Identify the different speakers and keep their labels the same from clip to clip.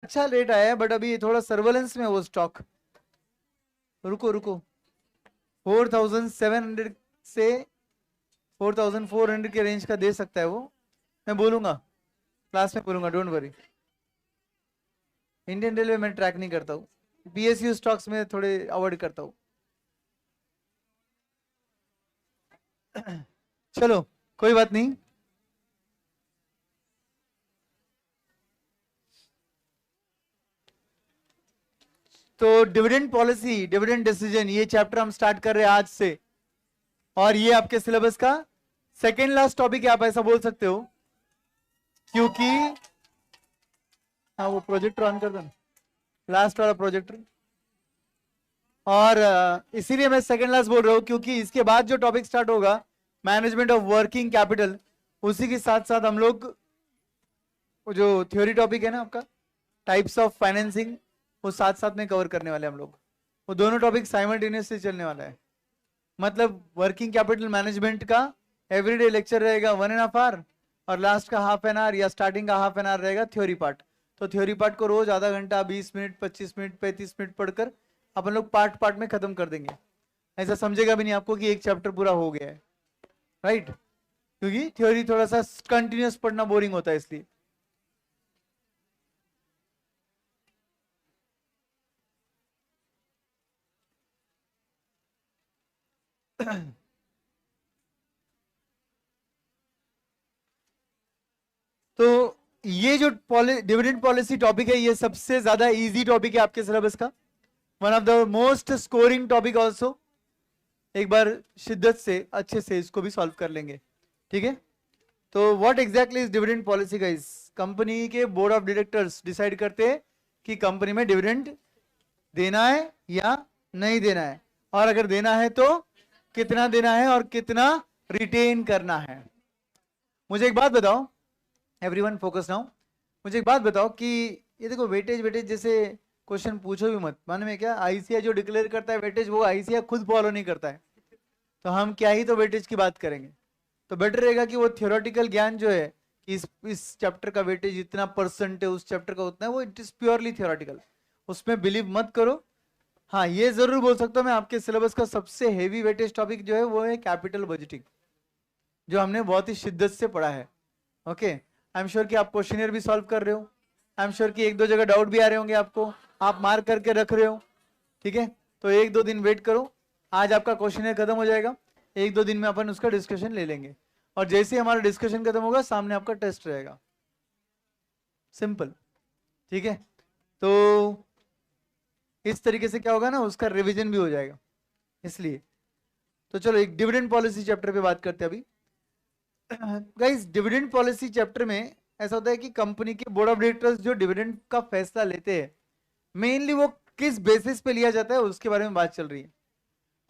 Speaker 1: अच्छा रेट आया है, बट अभी थोड़ा सर्वेलेंस में है वो स्टॉक। रुको रुको, 4700 से 4400 के रेंज का दे सकता है वो। मैं बोलूंगा, क्लास में बोलूंगा, डोंट वरी। इंडियन रेलवे में ट्रैक नहीं करता हूँ, पीएसयू स्टॉक्स में थोड़े अवॉइड करता हूँ। चलो कोई बात नहीं। तो डिविडेंड पॉलिसी, डिविडेंड डिसीजन, ये चैप्टर हम स्टार्ट कर रहे हैं आज से, और ये आपके सिलेबस का सेकेंड लास्ट टॉपिक है, आप ऐसा बोल सकते हो, क्योंकि हाँ वो प्रोजेक्टर ऑन कर दो ना, लास्ट वाला प्रोजेक्टर। और इसीलिए मैं सेकेंड लास्ट बोल रहा हूँ, क्योंकि इसके बाद जो टॉपिक स्टार्ट होगा मैनेजमेंट ऑफ वर्किंग कैपिटल, उसी के साथ साथ हम लोग वो जो थ्योरी टॉपिक है ना आपका, टाइप्स ऑफ फाइनेंसिंग, वो साथ साथ में कवर करने वाले हम लोग। वो दोनों टॉपिक साइमल्टेनियसली चलने वाला है। मतलब वर्किंग कैपिटल मैनेजमेंट का एवरीडे लेक्चर रहेगा 1.5 आवर, और लास्ट का हाफ एन आवर या स्टार्टिंग का हाफ एन आवर रहेगा थ्योरी पार्ट। तो थ्योरी पार्ट को रोज आधा घंटा, 20 मिनट, 25 मिनट, 35 मिनट पढ़कर अपन लोग पार्ट पार्ट में खत्म कर देंगे। ऐसा समझेगा भी नहीं आपको कि एक चैप्टर पूरा हो गया है, राइट? क्योंकि थ्योरी थोड़ा सा कंटिन्यूस पढ़ना बोरिंग होता है, इसलिए। तो ये जो डिविडेंड पॉलिसी टॉपिक है, ये सबसे ज्यादा इजी टॉपिक है आपके सिलेबस का, one of the most scoring topic also. एक बार शिद्दत से अच्छे से इसको भी सॉल्व कर लेंगे, ठीक है? तो what exactly is dividend policy guys? Company के बोर्ड ऑफ डायरेक्टर्स डिसाइड करते हैं कि कंपनी में डिविडेंड देना है या नहीं देना है, और अगर देना है तो कितना देना है और कितना रिटेन करना है। मुझे एक बात बताओ, एवरीवन फोकस नाउ। मुझे एक बात बताओ कि ये देखो, वेटेज वेटेज जैसे क्वेश्चन पूछो भी मत, माने में क्या, आईसीआई जो डिक्लेयर करता है वेटेज, वो आईसीआई खुद फॉलो नहीं करता है, तो हम क्या ही तो वेटेज की बात करेंगे। तो बेटर रहेगा कि वो थियोरेटिकल ज्ञान जो है कि इस चैप्टर का वेटेज इतना परसेंट है, उस चैप्टर का उतना है, वो इट इज प्योरली थियोरेटिकल, उसमें बिलीव मत करो। हाँ ये जरूर बोल सकता हूँ मैं, आपके सिलेबस का सबसे हेवी वेटेज टॉपिक जो है वो है कैपिटल बजटिंग, जो हमने बहुत ही शिद्दत से पढ़ा है। ओके, आई एम श्योर कि आप क्वेश्चनियर भी सॉल्व कर रहे हो, आई एम श्योर कि एक दो जगह डाउट भी आ रहे होंगे आपको, आप मार्क करके रख रहे हो, ठीक है? तो एक दो दिन वेट करो, आज आपका क्वेश्चनियर खत्म हो जाएगा, एक दो दिन में अपन उसका डिस्कशन ले लेंगे, और जैसे ही हमारा डिस्कशन खत्म होगा सामने आपका टेस्ट रहेगा, सिंपल, ठीक है? तो इस तरीके से क्या होगा ना, उसका रिवीजन भी हो जाएगा, इसलिए। तो चलो एक डिविडेंड पॉलिसी चैप्टर पे बात करते हैं अभी। गाइस डिविडेंड पॉलिसी चैप्टर में ऐसा होता है कि कंपनी के बोर्ड ऑफ डायरेक्टर्स जो डिविडेंड का फैसला लेते हैं, मेनली वो किस बेसिस पे लिया जाता है उसके बारे में बात चल रही है,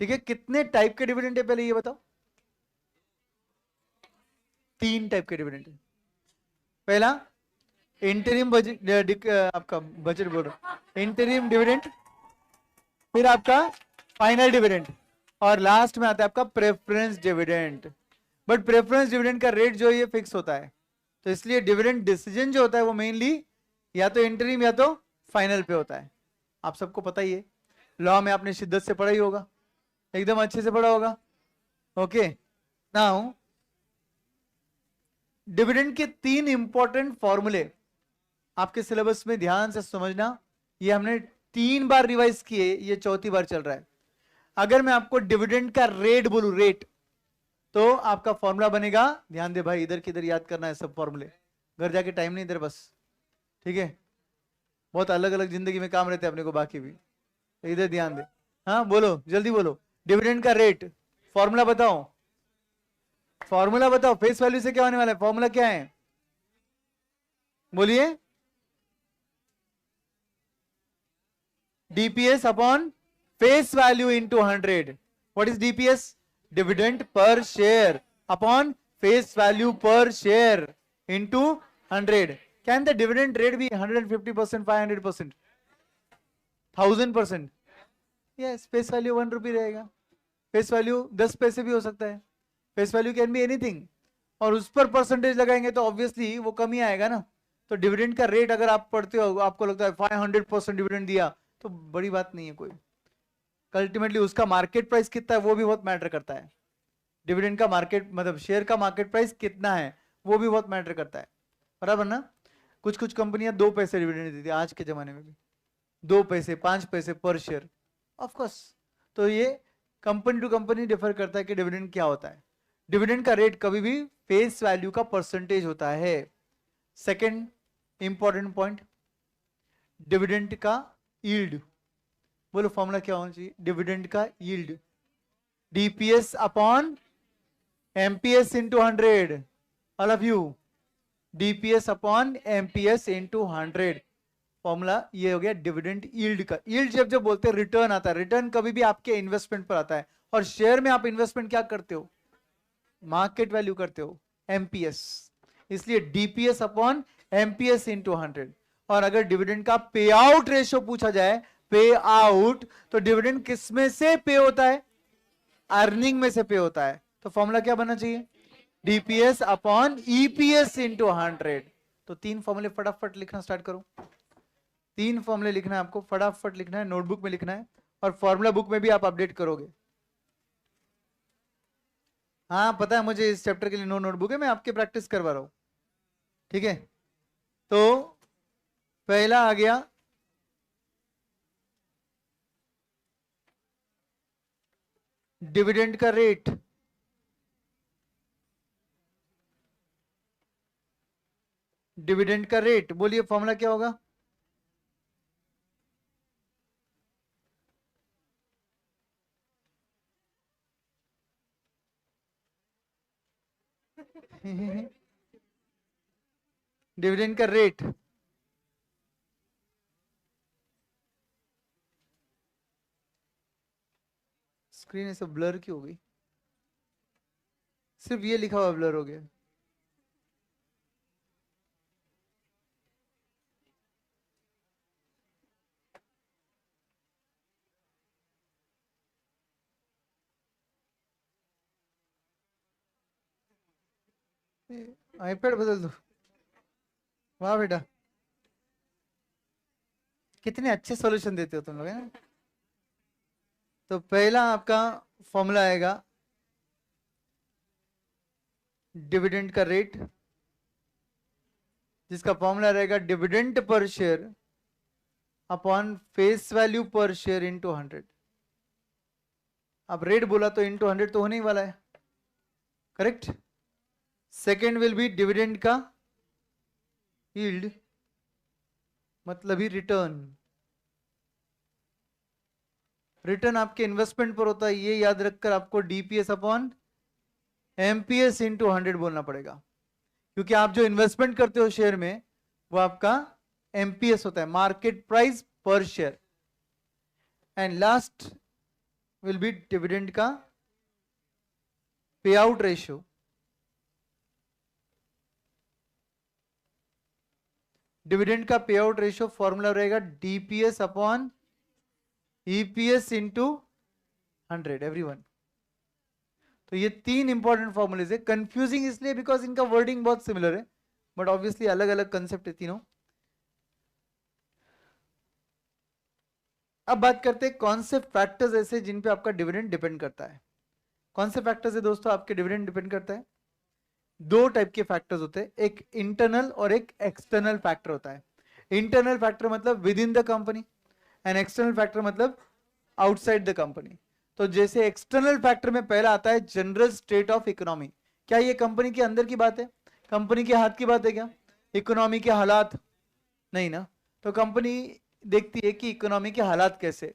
Speaker 1: ठीक है? कितने टाइप के डिविडेंड है पहले ये बताओ? 3 टाइप के डिविडेंड है। पहला इंटरिम बजट, आपका बजट बोल रहा हूं, इंटरिम डिविडेंड, फिर आपका फाइनल डिविडेंड, और लास्ट में आता है आपका preference dividend. But preference dividend का रेट जो है ये फिक्स होता है, तो इसलिए डिविडेंड डिसीजन जो होता है वो मेनली या तो इंटरिम या तो फाइनल पे होता है। आप सबको पता ही है, लॉ में आपने शिद्दत से पढ़ा ही होगा, एकदम अच्छे से पढ़ा होगा। ओके, नाउ डिविडेंड के 3 इंपॉर्टेंट फॉर्मूले आपके सिलेबस में ध्यान से समझना, ये हमने 3 बार रिवाइज किए, ये चौथी बार चल रहा है। अगर मैं आपको डिविडेंड का रेट बोलूं, रेट, तो आपका फॉर्मूला बनेगा, ध्यान दे भाई, इधर किधर याद करना है सब फॉर्मूले, घर जाके टाइम नहीं इधर बस, ठीक है? बहुत अलग अलग जिंदगी में काम रहते हैं अपने को बाकी भी, तो इधर ध्यान दे। हाँ बोलो, जल्दी बोलो, डिविडेंड का रेट, फॉर्मूला बताओ, फॉर्मूला बताओ, फेस वैल्यू से क्या होने वाला है, फॉर्मूला क्या है, बोलिए? DPS upon face value into 100। What is DPS? Dividend per share upon face value per share into 100। Can the dividend rate be 150%, 500%, 1000%? Yes, face value 1 rupee रहेगा, फेस वैल्यू 10 पैसे भी हो सकता है, face value can be anything, और उस पर percentage लगाएंगे तो ऑब्वियसली वो कम ही आएगा ना। तो डिविडेंड का रेट अगर आप पढ़ते हो, आपको लगता है 500% डिविडेंड दिया, तो बड़ी बात नहीं है कोई। अल्टीमेटली उसका मार्केट प्राइस कितना है वो भी बहुत मैटर करता है। डिविडेंड का मार्केट मतलब शेयर का मार्केट प्राइस कितना है वो भी बहुत मैटर करता है, बराबर ना। कुछ कुछ कंपनियां 2 पैसे डिविडेंड देती है आज के जमाने में भी, 2 पैसे 5 पैसे पर शेयर, ऑफ कोर्स। तो ये कंपनी टू कंपनी डिफर करता है कि डिविडेंड क्या होता है। डिविडेंड का रेट कभी भी फेस वैल्यू का परसेंटेज होता है। सेकंड इंपॉर्टेंट पॉइंट, डिविडेंड का यील्ड। बोलो फॉर्मूला क्या होना चाहिए डिविडेंड का yield? DPS upon MPS into 100, all of you, DPS upon MPS into 100। Formula ये हो गया डिविडेंड यील्ड का। यील्ड जब जब बोलते हैं रिटर्न आता है, रिटर्न कभी भी आपके इन्वेस्टमेंट पर आता है, और शेयर में आप इन्वेस्टमेंट क्या करते हो? मार्केट वैल्यू करते हो, एमपीएस। इसलिए डीपीएस अपॉन एमपीएस इंटू 100। और अगर डिविडेंड का पे आउट रेशियो पूछा जाए, पे आउट, तो डिविडेंड किस में से पे होता है? अर्निंग में से पे होता है। तो फॉर्मूला क्या बनना चाहिए? DPS upon EPS into 100। तो 3 फॉर्मूले फटाफट लिखना स्टार्ट करो। 3 फॉर्मूले लिखना है आपको, फटाफट लिखना है, नोटबुक में लिखना है, और फॉर्मूला बुक में भी आप अपडेट करोगे। हाँ पता है मुझे, इस चैप्टर के लिए नो नोटबुक है, मैं आपकी प्रैक्टिस करवा रहा हूं, ठीक है। तो पहला आ गया डिविडेंड का रेट। डिविडेंड का रेट बोलिए फॉर्मूला क्या होगा? डिविडेंड का रेट स्क्रीन ऐसे ब्लर क्यों हो गई? सिर्फ ये लिखा हुआ ब्लर हो गया। आईपैड बदल दो। वाह बेटा, कितने अच्छे सॉल्यूशन देते हो तुम लोग, है ना। तो पहला आपका फॉर्मूला आएगा डिविडेंड का रेट, जिसका फॉर्मूला रहेगा dividend per share upon face value per share into 100। अब रेट बोला तो इंटू 100 तो होने ही वाला है, correct. Second will be dividend का यील्ड, मतलब ही रिटर्न। रिटर्न आपके इन्वेस्टमेंट पर होता है, ये याद रखकर आपको डीपीएस अपॉन एमपीएस इंटू 100 बोलना पड़ेगा, क्योंकि आप जो इन्वेस्टमेंट करते हो शेयर में वो आपका एमपीएस होता है, मार्केट प्राइस पर share. And last will be dividend का पे आउट रेशियो। डिविडेंड का पे आउट रेशियो फॉर्मूला रहेगा DPS upon EPS into 100 everyone. तो ये 3 इंपॉर्टेंट फॉर्मूलेज है। कंफ्यूजिंग इसलिए बिकॉज इनका वर्डिंग बहुत सिमिलर है, बट ऑब्वियसली अलग अलग कंसेप्ट है तीनों। अब बात करते हैं कौन से फैक्टर्स ऐसे जिन पे आपका डिविडेंड डिपेंड करता है। कौन से फैक्टर्स है दोस्तों आपके डिविडेंड डिपेंड करता है? 2 टाइप के फैक्टर्स होते हैं, एक इंटरनल और एक एक्सटर्नल फैक्टर होता है। इंटरनल फैक्टर मतलब with in the company, and external factor मतलब आउटसाइड द कंपनी। तो जैसे एक्सटर्नल फैक्टर में पहला आता है जनरल स्टेट ऑफ इकोनॉमी। क्या ये कंपनी के अंदर की बात है? कंपनी के हाथ की बात है क्या? इकोनॉमी के हालात नहीं ना। तो कंपनी देखती है कि इकोनॉमी के हालात कैसे।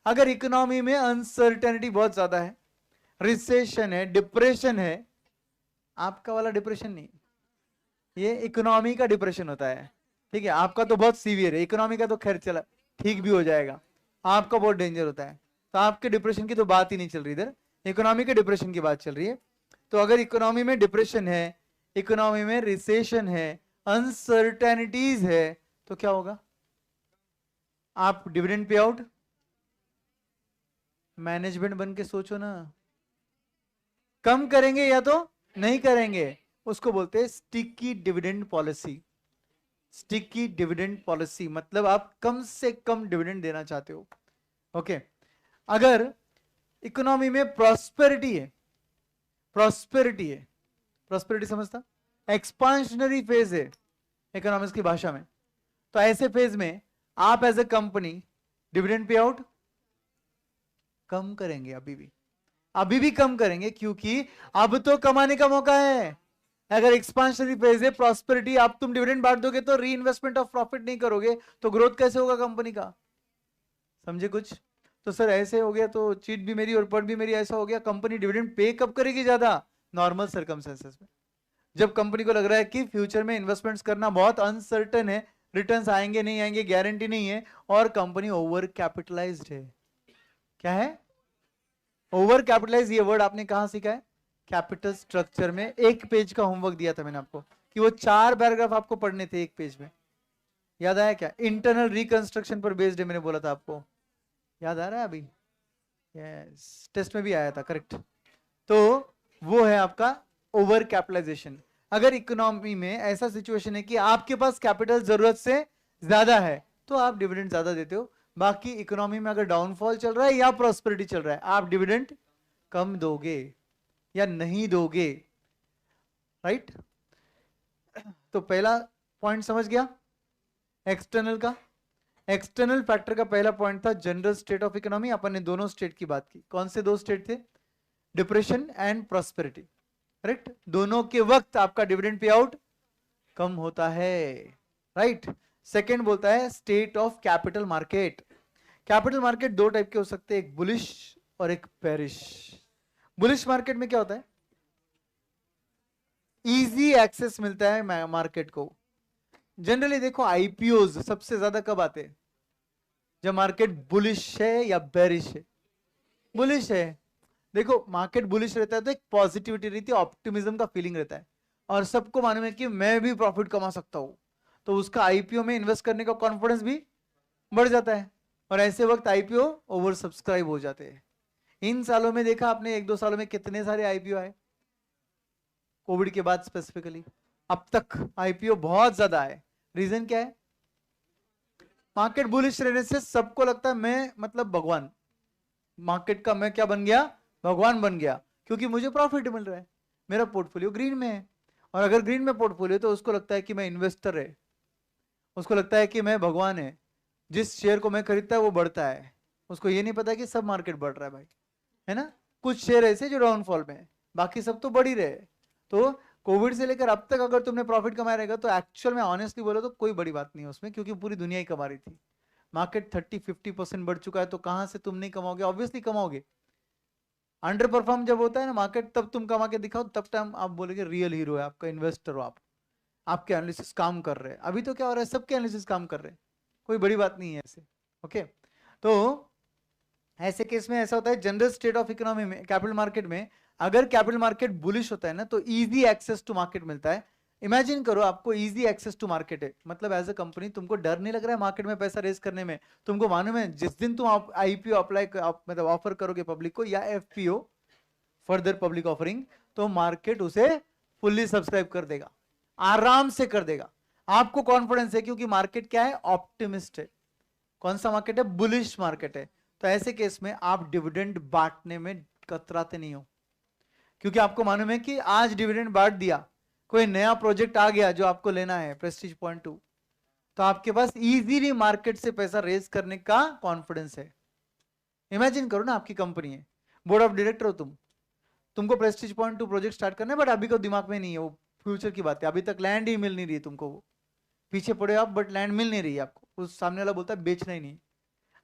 Speaker 1: अगर इकोनॉमी में अनसर्टेनिटी बहुत ज्यादा है, रिसेशन है, डिप्रेशन है, आपका वाला डिप्रेशन नहीं, ये इकोनॉमी का डिप्रेशन होता है, ठीक है। आपका तो बहुत सीवियर है, इकोनॉमी का तो खैर चला ठीक भी हो जाएगा, आपका बहुत डेंजर होता है। तो आपके डिप्रेशन की तो बात ही नहीं चल रही, इधर इकोनॉमी के डिप्रेशन की बात चल रही है। तो अगर इकोनॉमी में डिप्रेशन है, इकोनॉमी में रिसेशन है, अनसर्टेनिटीज है, तो क्या होगा? आप डिविडेंड पे आउट मैनेजमेंट बन के सोचो ना, कम करेंगे या तो नहीं करेंगे, उसको बोलते हैं स्टिकी डिविडेंड पॉलिसी। स्टिक की डिविडेंड पॉलिसी, मतलब आप कम से कम डिविडेंड देना चाहते हो। ओके, अगर इकोनॉमी में प्रॉस्पेरिटी है, प्रॉस्पेरिटी समझता, एक्सपांशनरी फेज है इकोनॉमिक्स की भाषा में, तो ऐसे फेज में आप as a company dividend pay out कम करेंगे, अभी भी कम करेंगे, क्योंकि अब तो कमाने का मौका है। अगर एक्सपांशनरी फेज है, प्रॉस्पेरिटी, आप तुम डिविडेंड बांट दोगे तो री इन्वेस्टमेंट ऑफ प्रॉफिट नहीं करोगे, तो ग्रोथ कैसे होगा कंपनी का? समझे कुछ? तो सर ऐसे हो गया तो चीट भी मेरी और पट भी मेरी, ऐसा हो गया। कंपनी डिविडेंड पे कब करेगी ज्यादा? नॉर्मल सर्कमस्टेंसेस में, जब कंपनी को लग रहा है कि फ्यूचर में इन्वेस्टमेंट्स करना बहुत अनसर्टन है, रिटर्न्स आएंगे नहीं आएंगे गारंटी नहीं है, और कंपनी ओवर कैपिटलाइज्ड है। क्या है ओवर कैपिटलाइज? ये वर्ड आपने कहां सीखा है? कैपिटल स्ट्रक्चर में। एक पेज का होमवर्क दिया था मैंने आपको कि वो 4 पैराग्राफ आपको पढ़ने थे एक पेज में, याद आया क्या? इंटरनल रिकंस्ट्रक्शन पर बेस्ड है, मैंने बोला था आपको, याद आ रहा है अभी? यस, टेस्ट में भी आया था, करेक्ट। तो वो है आपका ओवर कैपिटलाइजेशन। अगर इकोनॉमी में ऐसा सिचुएशन है कि आपके पास कैपिटल जरूरत से ज्यादा है, तो आप डिविडेंड ज्यादा देते हो। बाकी इकोनॉमी में अगर डाउनफॉल चल रहा है या प्रॉस्पेरिटी चल रहा है, आप डिविडेंड कम दोगे या नहीं दोगे, राइट? तो पहला पॉइंट समझ गया एक्सटर्नल का। एक्सटर्नल फैक्टर का पहला पॉइंट था जनरल स्टेट ऑफ इकोनॉमी। अपन ने दोनों स्टेट की बात की। कौन से 2 स्टेट थे? Depression and prosperity, correct. दोनों के वक्त आपका डिविडेंड पे आउट कम होता है, राइट। सेकंड बोलता है state of capital market. Capital market 2 type के हो सकते हैं, एक बुलिश और एक बेरिश। बुलिश मार्केट में क्या होता है? इजी एक्सेस मिलता है मार्केट को। जनरली देखो आईपीओज सबसे ज्यादा कब आते हैं? जब मार्केट बुलिश है या बेरिश है? बुलिश है। देखो मार्केट बुलिश रहता है तो एक पॉजिटिविटी रहती है, ऑप्टिमिज्म का फीलिंग रहता है, और सबको मालूम है कि मैं भी प्रॉफिट कमा सकता हूं, तो उसका आईपीओ में इन्वेस्ट करने का कॉन्फिडेंस भी बढ़ जाता है, और ऐसे वक्त आईपीओ ओवर सब्सक्राइब हो जाते हैं। इन सालों में देखा आपने, 1-2 सालों में कितने सारे आईपीओ आए, कोविड के बाद स्पेसिफिकली अब तक आईपीओ बहुत ज्यादा है। रीजन क्या है? मार्केट बुलिश रहने से सबको लगता है मैं मतलब भगवान, मार्केट का मैं क्या बन गया? भगवान बन गया, क्योंकि मुझे प्रॉफिट मिल रहा है, मेरा पोर्टफोलियो ग्रीन में है। और अगर ग्रीन में पोर्टफोलियो तो उसको लगता है कि मैं इन्वेस्टर है, उसको लगता है कि मैं भगवान है, जिस शेयर को मैं खरीदता है वो बढ़ता है। उसको ये नहीं पता कि सब मार्केट बढ़ रहा है भाई, है ना। कुछ शेयर ऐसे जो डाउनफॉल में है, बाकी सब तो बढ़ ही रहे। तो कोविड से लेकर अब तक अगर तुमने प्रॉफिट कमाया रहेगा तो एक्चुअल में ऑनेस्टली बोलो तो कोई बड़ी बात नहीं है उसमें, क्योंकि पूरी दुनिया ही कमा रही थी। मार्केट 30-50% बढ़ चुका है, तो कहां से तुम नहीं कमाओगे? ऑब्वियसली कमाओगे। अंडर परफॉर्म जब होता है ना मार्केट, तब तुम कमा के दिखाओ, तब टाइम आप बोलोगे रियल हीरो है आपका, इन्वेस्टर हो आप, आपके एनालिसिस काम कर रहे हैं। अभी तो क्या हो रहा है, सबके एनालिसिस काम कर रहे हैं, कोई बड़ी बात नहीं है ऐसे। ओके, तो ऐसे केस में ऐसा होता है जनरल स्टेट ऑफ इकोनॉमी में, कैपिटल मार्केट में, अगर कैपिटल मार्केट बुलिश होता है ना तो इजी एक्सेस टू मार्केट मिलता है। इमेजिन करो आपको इजी एक्सेस टू मार्केट है, मतलब एज अ कंपनी तुमको डर नहीं लग रहा है मार्केट में पैसा रेज करने में। तुमको मालूम है जिस दिन तुम आईपीओ अप्लाई मतलब ऑफर करोगे पब्लिक को, या एफपीओ फर्दर पब्लिक ऑफरिंग, तो मार्केट उसे फुल्ली सब्सक्राइब कर देगा, आराम से कर देगा। आपको कॉन्फिडेंस है क्योंकि मार्केट क्या है? ऑप्टिमिस्ट है। कौन सा मार्केट है? बुलिश मार्केट है। तो ऐसे केस में आप डिविडेंड बांटने में कतराते नहीं हो, क्योंकि आपको मालूम है कि आज डिविडेंड बांट दिया, कोई नया प्रोजेक्ट आ गया जो आपको लेना है प्रेस्टीज पॉइंट 2, तो आपके पास इजीली मार्केट से पैसा रेज करने का कॉन्फिडेंस है। इमेजिन करो ना आपकी कंपनी है, बोर्ड ऑफ डायरेक्टर हो तुमको प्रेस्टीज पॉइंट 2 प्रोजेक्ट स्टार्ट करना है, बट अभी को दिमाग में नहीं है, वो फ्यूचर की बात है, अभी तक लैंड ही मिल नहीं रही है तुमको, वो पीछे पड़े आप, बट लैंड मिल नहीं रही है आपको, उस सामने वाला बोलता है बेचना ही नहीं।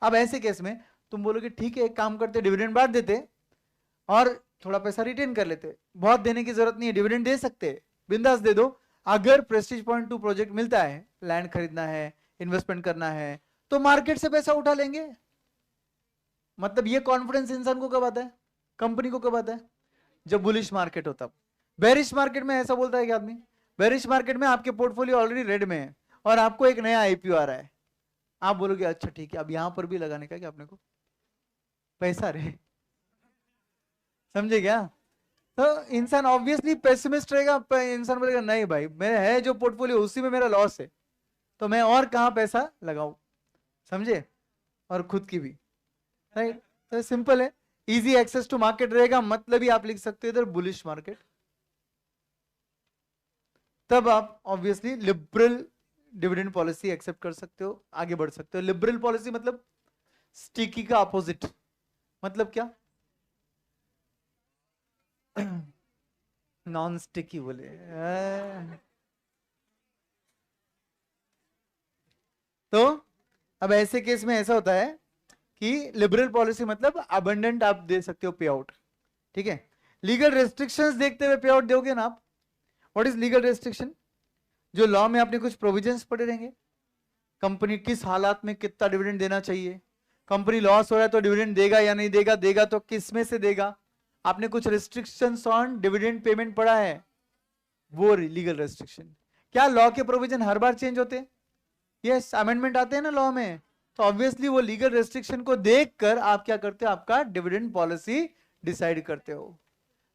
Speaker 1: अब ऐसे केस में तुम बोलोगे ठीक है एक काम करते, डिविडेंड बांट देते और थोड़ा पैसा रिटेन कर लेते, बहुत देने की जरूरत नहीं है, डिविडेंड दे सकते, बिंदास दे दो। अगर प्रेस्टीज पॉइंट 2 प्रोजेक्ट मिलता है, लैंड खरीदना है, इन्वेस्टमेंट करना है, तो मार्केट से पैसा उठा लेंगे। मतलब ये कॉन्फिडेंस इंसान को कब आता है? कंपनी को कब आता है? जब बुलिश मार्केट हो तब। बेरिश मार्केट में ऐसा बोलता है कि आदमी, बेरिश मार्केट में आपके पोर्टफोलियो ऑलरेडी रेड में है और आपको एक नया आईपीओ आ रहा है, आप बोलोगे अच्छा ठीक है अब यहां पर भी लगाने का क्या अपने को पैसा रे, समझे क्या? तो इंसान ऑब्वियसली पेसिमिस्ट रहेगा, इंसान बोलेगा नहीं भाई मेरा है जो पोर्टफोलियो उसी में मेरा लॉस है, तो मैं और कहाँ पैसा लगाऊं, समझे, और खुद की भी, राइट। तो सिंपल है, इजी एक्सेस टू मार्केट रहेगा, मतलब ही आप लिख सकते हो इधर बुलिश मार्केट। तब आप obviously liberal dividend policy accept कर सकते हो, आगे बढ़ सकते हो। लिबरल पॉलिसी मतलब स्टिकी का अपोजिट, मतलब क्या, नॉन स्टिकी बोले। तो अब ऐसे केस में ऐसा होता है कि लिबरल पॉलिसी मतलब अबंडेंट आप दे सकते हो पे आउट, ठीक है। लीगल रेस्ट्रिक्शंस देखते हुए पे आउट दोगे ना आप। व्हाट इज लीगल रेस्ट्रिक्शन, जो लॉ में आपने कुछ प्रोविजंस पढ़े रहेंगे, कंपनी किस हालात में कितना डिविडेंड देना चाहिए, कंपनी लॉस हो रहा है तो डिविडेंड देगा या नहीं देगा, देगा तो किस में से देगा, आपने कुछ रिस्ट्रिक्शंस ऑन डिविडेंड पेमेंट पढ़ा है, वो लीगल रेस्ट्रिक्शन। क्या लॉ के प्रोविजन हर बार चेंज होते हैं, यस, अमेंडमेंट आते हैं ना लॉ में, तो ऑब्वियसली वो लीगल रेस्ट्रिक्शन को देखकर आप क्या करते हो, आपका डिविडेंड पॉलिसी डिसाइड करते हो।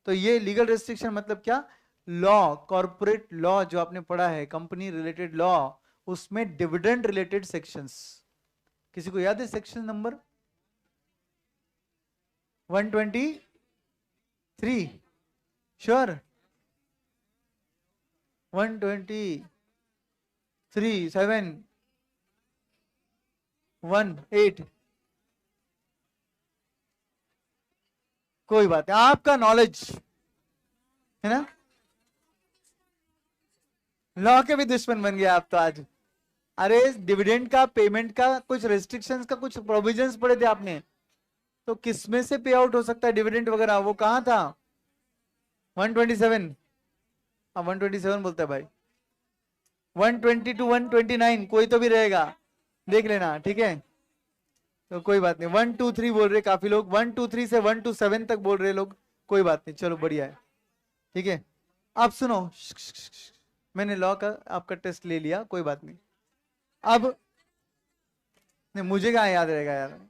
Speaker 1: तो ये लीगल रेस्ट्रिक्शन मतलब क्या, लॉ, कॉर्पोरेट लॉ जो आपने पढ़ा है, कंपनी रिलेटेड लॉ, उसमें डिविडेंड रिलेटेड सेक्शंस, किसी को याद है सेक्शन नंबर 123, श्योर, 123, 7, 1, 8, कोई बात नहीं, आपका नॉलेज है ना, लॉ के भी दुश्मन बन गए आप तो आज। अरे डिविडेंड का, पेमेंट का कुछ रेस्ट्रिक्शंस का कुछ प्रोविजंस पढ़े थे आपने, तो किसमें से पे आउट हो सकता है डिविडेंड वगैरह, वो कहां था, 127, हाँ 127 बोलता है भाई, 120 to 129 कोई तो भी रहेगा, देख लेना, ठीक है। तो कोई बात नहीं, 123 बोल रहे काफी लोग, 123 से 127 तक बोल रहे लोग, कोई बात नहीं, चलो बढ़िया है, ठीक है। अब सुनो, मैंने लॉ का आपका टेस्ट ले लिया, कोई बात नहीं। अब नहीं, मुझे कहाँ याद रहेगा यार,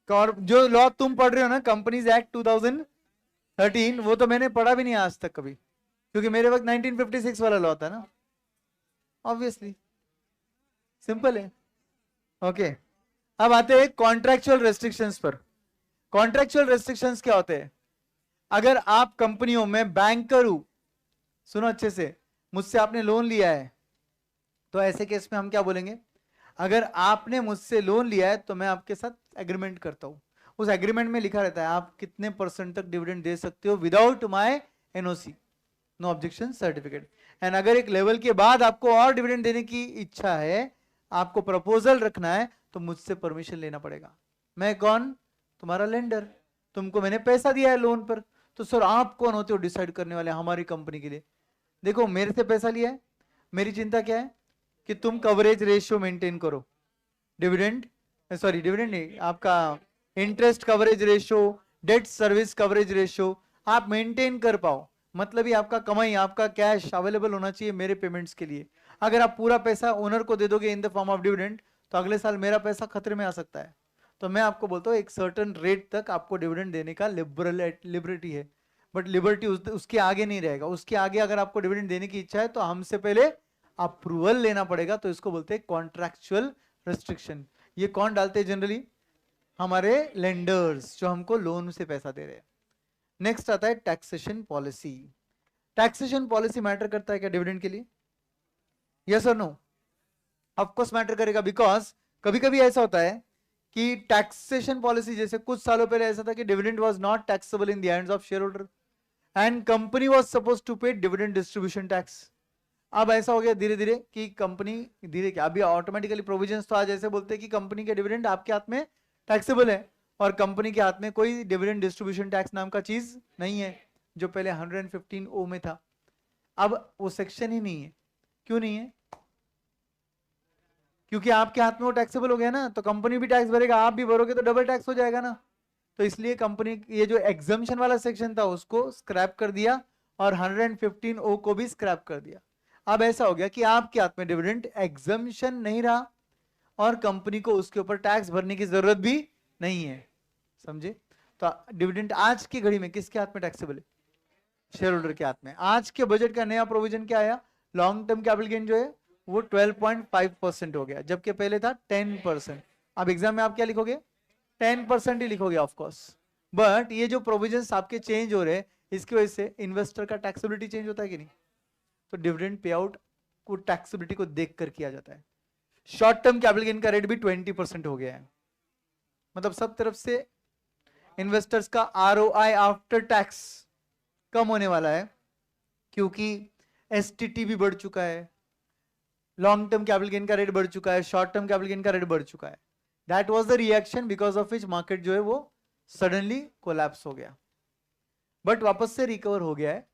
Speaker 1: और जो लॉ तुम पढ़ रहे हो ना, कंपनीज एक्ट 2013, वो तो मैंने पढ़ा भी नहीं आज तक कभी, क्योंकि मेरे वक्त 1956 वाला लॉ था ना, ऑब्वियसली, सिंपल है। ओके, अब आते हैं कॉन्ट्रैक्चुअल रेस्ट्रिक्शंस पर। कॉन्ट्रैक्चुअल रेस्ट्रिक्शंस क्या होते हैं, अगर आप कंपनियों में बैंकर हूं, सुनो अच्छे से, मुझसे आपने लोन लिया है, तो ऐसे केस में हम क्या बोलेंगे, अगर आपने मुझसे लोन लिया है तो मैं आपके साथ एग्रीमेंट करता हूं, उस एग्रीमेंट में लिखा रहता है आप कितने % तक डिविडेंड दे सकते हो without my NOC, no objection certificate. And अगर एक लेवल के बाद आपको और डिविडेंड देने की इच्छा है, आपको प्रपोजल रखना है, तो मुझसे परमिशन लेना पड़ेगा। मैं कौन, तुम्हारा लेंडर, तुमको मैंने पैसा दिया है लोन पर, तो सर आप कौन होते हो डिसाइड करने वाले हमारी कंपनी के लिए। देखो मेरे से पैसा लिया है, मेरी चिंता क्या है कि तुम कवरेज रेशियो मेंटेन करो, डिविडेंड, सॉरी डिविडेंड नहीं, आपका interest coverage ratio, debt service coverage ratio आप मेंटेन कर पाओ, मतलब ही आपका कमाई, आपका कैश अवेलेबल होना चाहिए मेरे पेमेंट्स के लिए। अगर आप पूरा पैसा ओनर को दे दोगे in the form of dividend, तो अगले साल मेरा पैसा खतरे में आ सकता है। तो मैं आपको बोलता हूँ एक सर्टन रेट तक आपको डिविडेंड देने का लिबर्टी है, बट लिबर्टी उसके आगे नहीं रहेगा। उसके आगे अगर आपको डिविडेंड देने की इच्छा है तो हमसे पहले अप्रूवल लेना पड़ेगा, तो इसको बोलते हैं कॉन्ट्रैक्चुअल रेस्ट्रिक्शन। ये कौन डालते हैं जनरली, हमारे लेंडर्स जो हमको लोन से पैसा दे रहे हैं। नेक्स्ट आता है taxation policy. Taxation policy matter करता है क्या डिविडेंड के लिए, यस और नो, ऑफ कोर्स मैटर करेगा, बिकॉज कभी कभी ऐसा होता है कि टैक्सेशन पॉलिसी, जैसे कुछ सालों पहले ऐसा था कि dividend was not taxable in the hands of share holder and company was suppose to pay dividend distribution tax. अब ऐसा हो गया धीरे धीरे कि कंपनी, धीरे क्या, अभी ऑटोमेटिकली प्रोविजंस तो आज ऐसे बोलते हैं कि कंपनी के डिविडेंड आपके हाथ में टैक्सेबल है, और कंपनी के हाथ में कोई डिविडेंड डिस्ट्रीब्यूशन टैक्स नाम का चीज नहीं है, जो पहले 115 ओ में था। अब वो सेक्शन ही नहीं है, क्यों नहीं है, क्योंकि आपके हाथ में वो टैक्सेबल हो गया ना, तो कंपनी भी टैक्स भरेगा, आप भी भरोगे, तो डबल टैक्स हो जाएगा ना। तो इसलिए कंपनी ये जो एग्जम्पशन वाला सेक्शन था उसको स्क्रैप कर दिया, और 115 ओ को भी स्क्रैप कर दिया। अब ऐसा हो गया कि आपके हाथ में डिविडेंड एग्जम्पशन नहीं रहा, और कंपनी को उसके ऊपर टैक्स भरने की जरूरत भी नहीं है, समझे। तो डिविडेंड आज की घड़ी में किसके हाथ में टैक्सेबल है, शेयर होल्डर के हाथ में। आज के बजट का नया प्रोविजन क्या आया, लॉन्ग टर्म कैपिटल गेन जो है वो 12.5% हो गया, जबकि पहले था 10%। अब एग्जाम में आप क्या लिखोगे? 10% ही लिखोगे ऑफ कोर्स। बट ये जो प्रोविजंस आपके चेंज हो रहे हैं, इसकी वजह से इन्वेस्टर का टैक्सेबिलिटी चेंज होता है कि नहीं? तो डिविडेंड पे आउट को टैक्सेबिलिटी को देख कर किया जाता है। शॉर्ट टर्म कैपिटल गेन का रेट भी 20% हो गया है। मतलब सब तरफ से इन्वेस्टर्स का आरओआई आफ्टर टैक्स कम होने वाला है, क्योंकि एसटीटी भी बढ़ चुका है, लॉन्ग टर्म कैपिटल गेन का रेट बढ़ चुका है, शॉर्ट टर्म कैपिटल गेन का रेट बढ़ चुका है। That was the reaction because of which market जो है वो सडनली कोलैप्स हो गया, बट वापस से रिकवर हो गया है।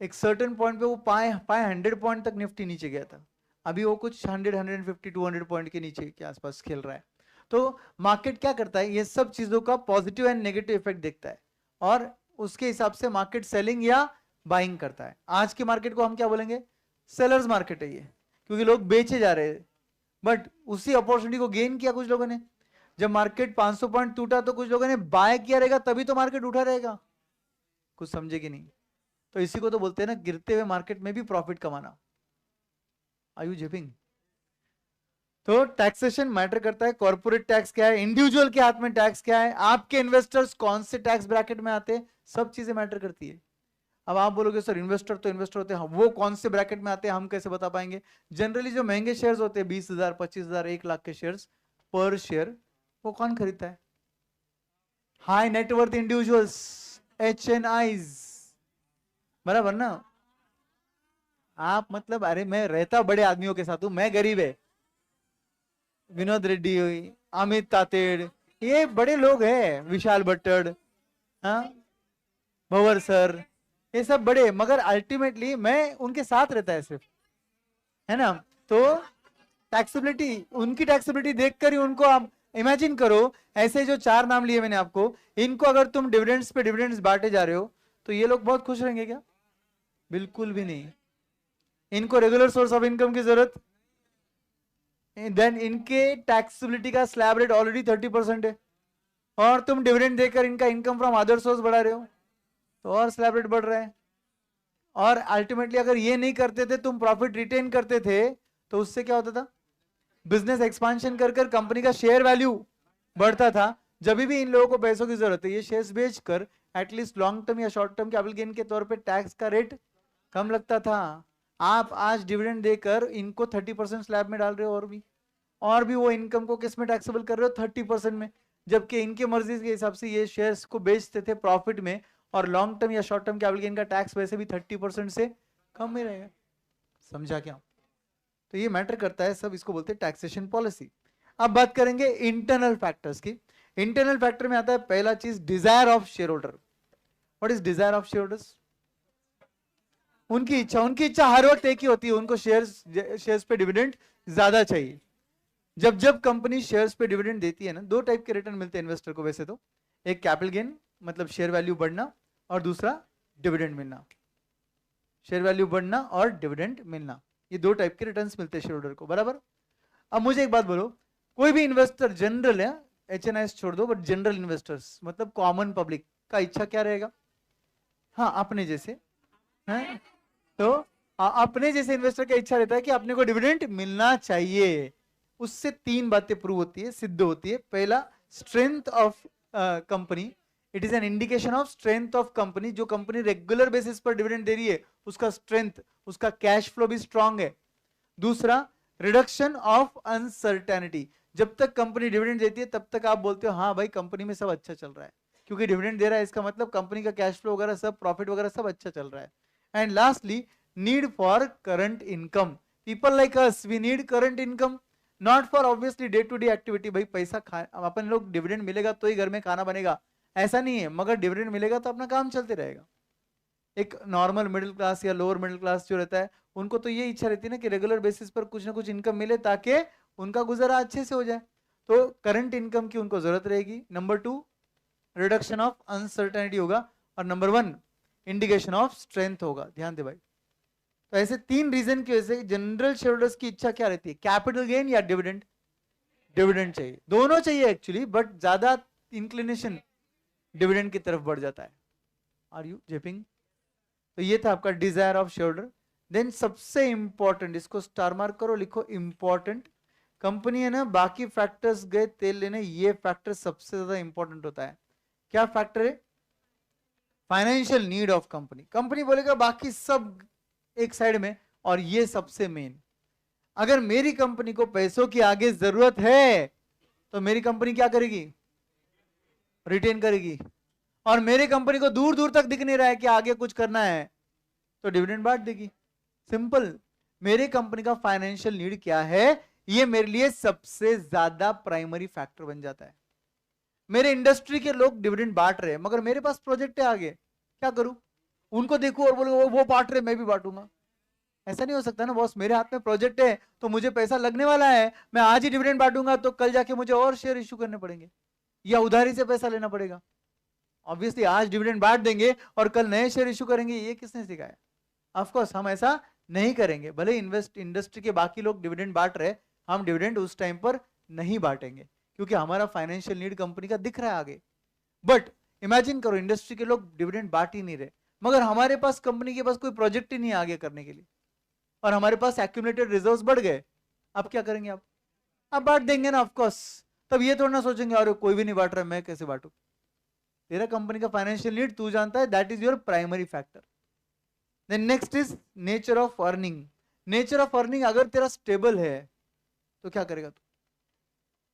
Speaker 1: एक सर्टेन पॉइंट पे वो 500 पॉइंट तक निफ्टी नीचे गया था, अभी वो कुछ 100, 150, 200 पॉइंट के नीचे के आसपास खेल रहा है। तो मार्केट क्या करता है, ये सब चीजों का पॉजिटिव एंड नेगेटिव इफेक्ट देखता है और उसके हिसाब से मार्केट सेलिंग या बाइंग करता है। आज के मार्केट को हम क्या बोलेंगे? सेलर्स मार्केट है ये, क्योंकि लोग बेचे जा रहे हैं। बट उसी अपॉर्चुनिटी को गेन किया कुछ लोगों ने। जब मार्केट 500 पॉइंट टूटा तो कुछ लोगों ने बाय किया रहेगा, तभी तो मार्केट उठा रहेगा। कुछ समझे कि नहीं? तो इसी को तो बोलते हैं ना, गिरते हुए मार्केट में भी प्रॉफिट कमाना। Are you zapping? तो टैक्सेशन मैटर करता है। कॉर्पोरेट टैक्स क्या है, इंडिविजुअल के हाथ में टैक्स क्या है, आपके इन्वेस्टर्स कौन से टैक्स ब्रैकेट में आते हैं, सब चीजें मैटर करती है। अब आप बोलोगे सर इन्वेस्टर तो इन्वेस्टर होते हैं, वो कौन से ब्रैकेट में आते हैं हम कैसे बता पाएंगे? जनरली जो महंगे शेयर्स होते हैं 20,000, 25,000, 1 लाख के शेयर्स पर शेयर, वो कौन खरीदता है? हाई नेटवर्थ इंडिविजुअल्स, HNIs, बराबर ना? आप मतलब, अरे मैं रहता बड़े आदमियों के साथ हूं, मैं गरीब है। विनोद रेड्डी, अमित तातेड़, ये बड़े लोग हैं, विशाल भट्टड़, हाँ, भंवर सर, ये सब बड़े, मगर अल्टीमेटली मैं उनके साथ रहता है सिर्फ, है ना? तो टैक्सेबिलिटी, उनकी टैक्सेबिलिटी देखकर ही उनको आप इमेजिन करो। ऐसे जो 4 नाम लिए मैंने आपको, इनको अगर तुम डिविडेंड्स पे डिविडेंड्स बांटे जा रहे हो, तो ये लोग बहुत खुश रहेंगे क्या? बिल्कुल भी नहीं। इनको रेगुलर सोर्स ऑफ इनकम की जरूरत, देन इनके टैक्सेबिलिटी का स्लैब रेट ऑलरेडी 30% है, और तुम डिविडेंड देकर इनका इनकम फ्रॉम अदर सोर्स बढ़ा रहे हो, तो और स्लैब रेट बढ़ रहा है। और अल्टीमेटली अगर ये नहीं करते थे, तुम प्रॉफिट रिटेन करते थे, तो उससे क्या होता था? बिजनेस एक्सपांशन कर कर कंपनी का शेयर वैल्यू बढ़ता था। जब भी इन लोगों को पैसों की जरूरत है, ये शेयर्स बेचकर एटलीस्ट लॉन्ग टर्म या शॉर्ट टर्म कैपिटल गेन के तौर पे टैक्स का रेट कम लगता था। आप आज डिविडेंड देकर इनको 30% स्लैब में डाल रहे हो, और भी वो इनकम को किस में टैक्सेबल कर रहे हो? 30% में। जबकि इनके मर्जी के हिसाब से ये शेयर्स को बेचते थे प्रॉफिट में, और लॉन्ग टर्म या शॉर्ट टर्म कैपिटल गेन का टैक्स वैसे भी 30% से कम में रहेगा। समझा क्या? तो ये मैटर करता है सब, इसको बोलते हैं टैक्सेशन पॉलिसी। अब बात करेंगे इंटरनल फैक्टर्स की। इंटरनल फैक्टर में आता है पहला चीज, Dzire of share holder. What is desire of share holders? उनकी इच्छा। उनकी इच्छा हर वक्त एक ही होती है, उनको शेयर्स पे डिविडेंड ज्यादा चाहिए। जब जब कंपनी शेयर्स पे डिविडेंड देती है ना, 2 टाइप के रिटर्न मिलते हैं इन्वेस्टर को वैसे तो। एक कैपिटल गेन, मतलब शेयर वैल्यू बढ़ना, और दूसरा डिविडेंड मिलना। शेयर वैल्यू बढ़ना और डिविडेंड मिलना, ये 2 टाइप के रिटर्न्स मिलते हैं शेयर होल्डर को, बराबर? अब मुझे एक बात बोलो, कोई भी इन्वेस्टर, जनरल है, HNIs छोड़ दो, बट जनरल इन्वेस्टर्स मतलब कॉमन पब्लिक का इच्छा क्या रहेगा? हाँ, अपने जैसे हैं, तो अपने जैसे इन्वेस्टर का इच्छा रहता है कि अपने को डिविडेंड मिलना चाहिए। उससे 3 बातें प्रूव होती है, सिद्ध होती है। पहला, strength of company, it is an indication of strength of company. जो कंपनी रेगुलर बेसिस पर डिविडेंड दे रही है, उसका स्ट्रेंथ, उसका कैश फ्लो भी स्ट्रांग है। दूसरा, रिडक्शन ऑफ अनसर्टेनिटी। जब तक कंपनी डिविडेंड देती है, तब तक आप बोलते हो हाँ भाई कंपनी में सब अच्छा चल रहा है, क्योंकि डिविडेंड दे रहा है, इसका मतलब कंपनी का कैश फ्लो वगैरह सब, प्रॉफिट वगैरह सब अच्छा चल रहा है। And lastly, need for current income. People like us, we need current income, not for obviously day to day activity. भाई पैसा अपन लोग, डिविडेंड मिलेगा तो ही घर में खाना बनेगा, ऐसा नहीं है, मगर डिविडेंड मिलेगा तो अपना काम चलते रहेगा। एक नॉर्मल मिडिल क्लास या लोअर मिडिल क्लास जो रहता है, उनको तो ये इच्छा रहती है ना कि रेगुलर बेसिस पर कुछ ना कुछ इनकम मिले, ताकि उनका गुजारा अच्छे से हो जाए। तो करंट इनकम की उनको जरूरत रहेगी। नंबर 2, रिडक्शन ऑफ अनसर्टेनिटी होगा, और नंबर 1, इंडिकेशन ऑफ स्ट्रेंथ होगा। ध्यान दे भाई। तो ऐसे 3 रीजन की वजह से जनरल शेयरहोल्डर्स की इच्छा क्या रहती है? कैपिटल गेन या डिविडेंड? डिविडेंड चाहिए, दोनों चाहिए एक्चुअली, बट ज्यादा इंक्लिनेशन डिविडेंड की तरफ बढ़ जाता है। Are you zapping? तो ये था आपका desire of share holder. Then सबसे इंपॉर्टेंट, इसको स्टार मार्क करो, लिखो इंपॉर्टेंट। कंपनी है ना, बाकी फैक्टर्स गए तेल लेने, ये फैक्टर सबसे ज्यादा इंपॉर्टेंट होता है। क्या फैक्टर है? Financial need of company. Company बोलेगा बाकी सब एक साइड में, और ये सबसे मेन। अगर मेरी कंपनी को पैसों की आगे जरूरत है तो मेरी कंपनी क्या करेगी? रिटेन करेगी। और मेरी कंपनी को दूर दूर तक दिख नहीं रहा है कि आगे कुछ करना है, तो डिविडेंड बांट देगी। सिंपल। मेरी कंपनी का फाइनेंशियल नीड क्या है, ये मेरे लिए सबसे ज्यादा प्राइमरी फैक्टर बन जाता है। मेरे इंडस्ट्री के लोग डिविडेंड बांट रहे हैं, मगर मेरे पास प्रोजेक्ट है आगे, क्या करूं? उनको देखूं और बोलूं वो बांट रहे, मैं भी बांटूंगा? ऐसा नहीं हो सकता ना बॉस। मेरे हाथ में प्रोजेक्ट है तो मुझे पैसा लगने वाला है, मैं आज ही डिविडेंड बांटूंगा तो कल जाके मुझे और शेयर इश्यू करने पड़ेंगे, या उधारी से पैसा लेना पड़ेगा। ऑब्वियसली आज डिविडेंड बांट देंगे और कल नए शेयर इश्यू करेंगे, ये किसने सिखाया? ऑफ कोर्स हम ऐसा नहीं करेंगे। भले इंडस्ट्री के बाकी लोग डिविडेंड बांट रहे, हम डिविडेंड उस टाइम पर नहीं बांटेंगे, क्योंकि हमारा फाइनेंशियल नीड कंपनी का दिख रहा है आगे। बट इमेजिन करो इंडस्ट्री के लोग डिविडेंड बांट ही नहीं रहे, मगर हमारे पास कंपनी के पास कोई प्रोजेक्ट ही नहीं है आगे करने के लिए, और हमारे पास एक्यूमुलेटेड रिजर्व्स बढ़ गए। अब क्या करेंगे आप? अब बांट देंगे ना, ऑफ कोर्स। तब ये थोड़ा ना सोचेंगे अरे कोई भी नहीं बांट रहा, मैं कैसे बांटू? तेरा कंपनी का फाइनेंशियल नीड तू जानता है, that is your primary factor. Then next is nature of earning. Nature of earning अगर तेरा स्टेबल है तो क्या करेगा तू?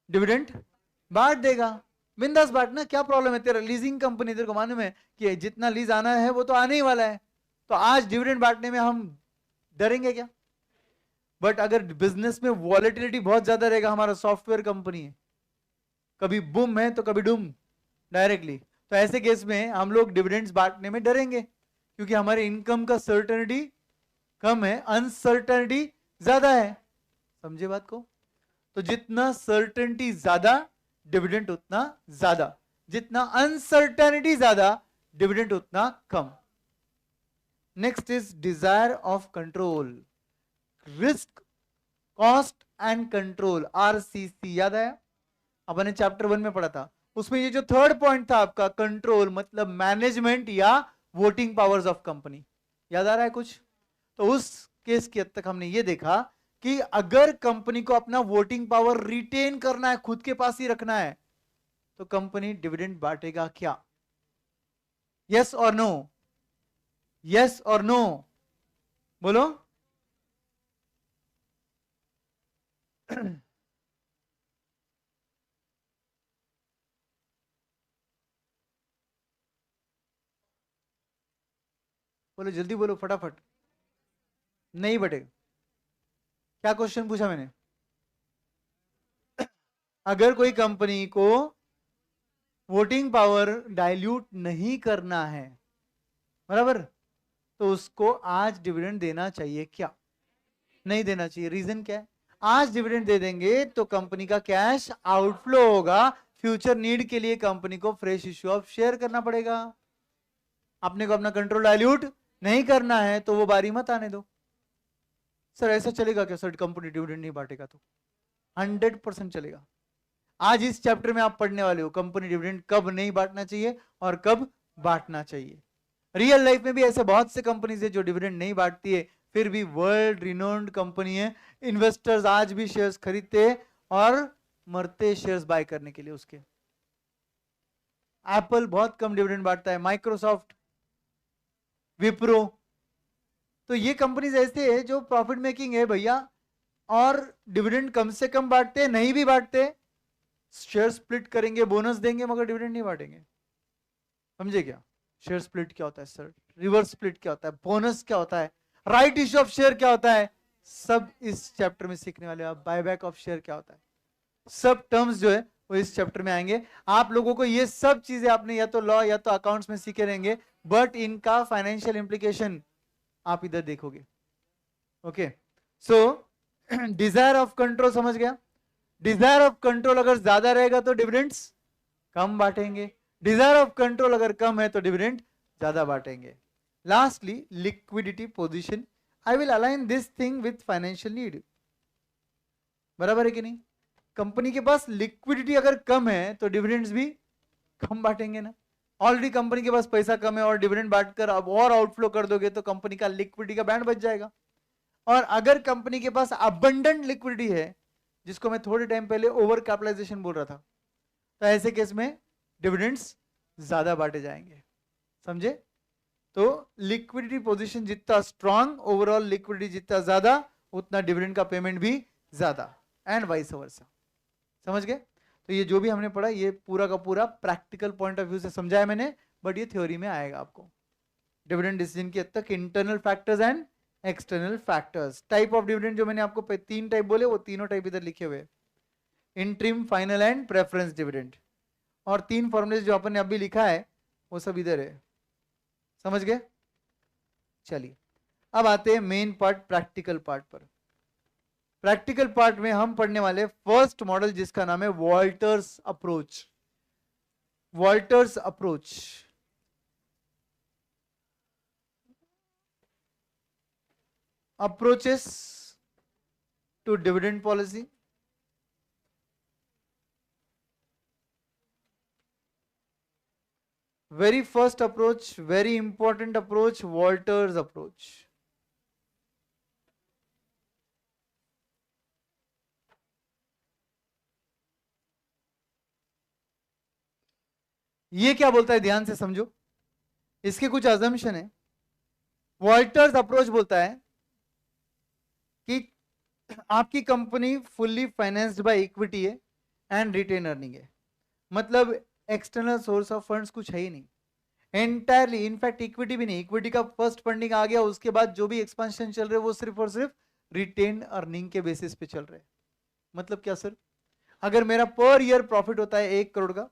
Speaker 1: डिविडेंड बांट देगा। बिंदास बांटना, क्या प्रॉब्लम है? तेरा लीजिंग कंपनी, तेरे को मालूम है कि जितना लीज आना है वो तो आने ही वाला है, तो आज डिविडेंड बांटने में हम डरेंगे क्या? बट अगर बिजनेस में वॉलेटिलिटी बहुत ज्यादा रहेगा, हमारा सॉफ्टवेयर कंपनी है, कभी बुम है तो कभी डूम डायरेक्टली, तो ऐसे केस में हम लोग डिविडेंड्स बांटने में डरेंगे, क्योंकि हमारे इनकम का सर्टेनिटी कम है, अनसर्टेनिटी ज्यादा है। समझे बात को? तो जितना सर्टेनिटी ज्यादा डिविडेंड उतना ज्यादा, जितना अनसर्टेनिटी ज्यादा डिविडेंड उतना कम। Next is desire of control. Risk, cost and control, RCC, याद आया? अपने चैप्टर 1 में पढ़ा था। उसमें ये जो थर्ड पॉइंट था आपका, कंट्रोल मतलब मैनेजमेंट या वोटिंग पावर्स ऑफ कंपनी, याद आ रहा है कुछ? तो उस केस की हद तक हमने ये देखा कि अगर कंपनी को अपना वोटिंग पावर रिटेन करना है, खुद के पास ही रखना है, तो कंपनी डिविडेंड बांटेगा क्या? यस और नो? यस और नो बोलो। बोलो जल्दी बोलो, फटाफट। नहीं बटेगा। क्या क्वेश्चन पूछा मैंने? अगर कोई कंपनी को वोटिंग पावर डाइल्यूट नहीं करना है, बराबर, तो उसको आज डिविडेंड देना चाहिए क्या? नहीं देना चाहिए। रीजन क्या है? आज डिविडेंड दे देंगे तो कंपनी का कैश आउटफ्लो होगा, फ्यूचर नीड के लिए कंपनी को फ्रेश इश्यू ऑफ शेयर करना पड़ेगा। अपने को अपना कंट्रोल डाइल्यूट नहीं करना है तो वो बारी मत आने दो। सर ऐसा चलेगा क्या सर, कंपनी डिविडेंड नहीं बांटेगा तो? 100% चलेगा। आज इस चैप्टर में आप पढ़ने वाले हो कंपनी डिविडेंड कब नहीं बांटना चाहिए और कब बांटना चाहिए। रियल लाइफ में भी ऐसे बहुत से कंपनीज है जो डिविडेंड नहीं बांटती है, फिर भी वर्ल्ड रिनोन्ड कंपनी है, इन्वेस्टर्स आज भी शेयर्स खरीदते हैं और मरते शेयर्स बाय करने के लिए उसके। एप्पल बहुत कम डिविडेंड बांटता है, माइक्रोसॉफ्ट, विप्रो, तो ये कंपनीज ऐसे है जो प्रॉफिट मेकिंग है भैया, और डिविडेंड कम से कम बांटते हैं, नहीं भी बांटते शेयर स्प्लिट करेंगे, बोनस देंगे, मगर डिविडेंड नहीं बांटेंगे। समझे क्या? शेयर स्प्लिट क्या होता है सर, रिवर्स स्प्लिट क्या होता है, बोनस क्या होता है, राइट इश्यू ऑफ शेयर क्या होता है, सब इस चैप्टर में सीखने वाले। आप बायबैक ऑफ शेयर क्या होता है, सब टर्म्स जो है वो इस चैप्टर में आएंगे। आप लोगों को ये सब चीजें आपने या तो लॉ या तो अकाउंट्स में सीखे रहेंगे, बट इनका फाइनेंशियल इंप्लीकेशन आप इधर देखोगे। Okay, so Dzire of control समझ गया? डिजायर ऑफ कंट्रोल अगर ज्यादा रहेगा तो डिविडेंड्स कम बांटेंगे, डिजायर ऑफ कंट्रोल अगर कम है तो डिविडेंड ज्यादा बांटेंगे। Lastly liquidity position, I will align this thing with financial need. बराबर है कि नहीं? कंपनी के पास लिक्विडिटी अगर कम है तो डिविडेंड्स भी कम बांटेंगे ना। ऑलरेडी कंपनी के पास पैसा कम है और डिविडेंड बांटकर अब और आउटफ्लो कर दोगे तो कंपनी का लिक्विडिटी का बैंड बच जाएगा। और अगर कंपनी के पास अबंडेंट लिक्विडिटी है, जिसको मैं थोड़े टाइम पहले ओवर कैपिटलाइजेशन बोल रहा था, तो ऐसे केस में डिविडेंड्स ज्यादा बांटे जाएंगे। समझे? तो लिक्विडिटी पोजीशन जितना स्ट्रांग, ओवरऑल लिक्विडिटी जितना ज्यादा, उतना डिविडेंड का पेमेंट भी ज्यादा, एंड वाइस वर्सा। समझ गए? तो ये जो भी हमने पढ़ा ये पूरा का पूरा प्रैक्टिकल पॉइंट ऑफ व्यू से समझाया मैंने, बट ये थ्योरी में आएगा आपको। डिविडेंड डिसीजन की हद तक internal factors and external factors. Type of dividend जो मैंने आपको 3 टाइप बोले, वो तीनों टाइप इधर लिखे हुए, interim, final and preference dividend. और 3 फॉर्मूले जो अपन ने अभी लिखा है वो सब इधर है। समझ गए? चलिए अब आते हैं मेन पार्ट, प्रैक्टिकल पार्ट पर। प्रैक्टिकल पार्ट में हम पढ़ने वाले फर्स्ट मॉडल जिसका नाम है Walter's approach. Walter's approach approaches to dividend policy. Very first approach, very important approach, Walters approach. ये क्या बोलता है ध्यान से समझो, इसके कुछ अजम्पशन है। वॉल्टर्स अप्रोच बोलता है कि आपकी company fully financed by equity है एंड रिटेन अर्निंग है, मतलब एक्सटर्नल सोर्स ऑफ फंड्स कुछ है ही नहीं, एंटायरली, इनफैक्ट इक्विटी भी नहीं, इक्विटी का फर्स्ट फंडिंग आ गया, उसके बाद जो भी एक्सपेंशन चल रहे हैं वो सिर्फ और सिर्फ रिटेन अर्निंग के बेसिस पे चल रहे हैं। मतलब क्या सर? अगर मेरा पर ईयर प्रॉफिट होता है 1 करोड़ का,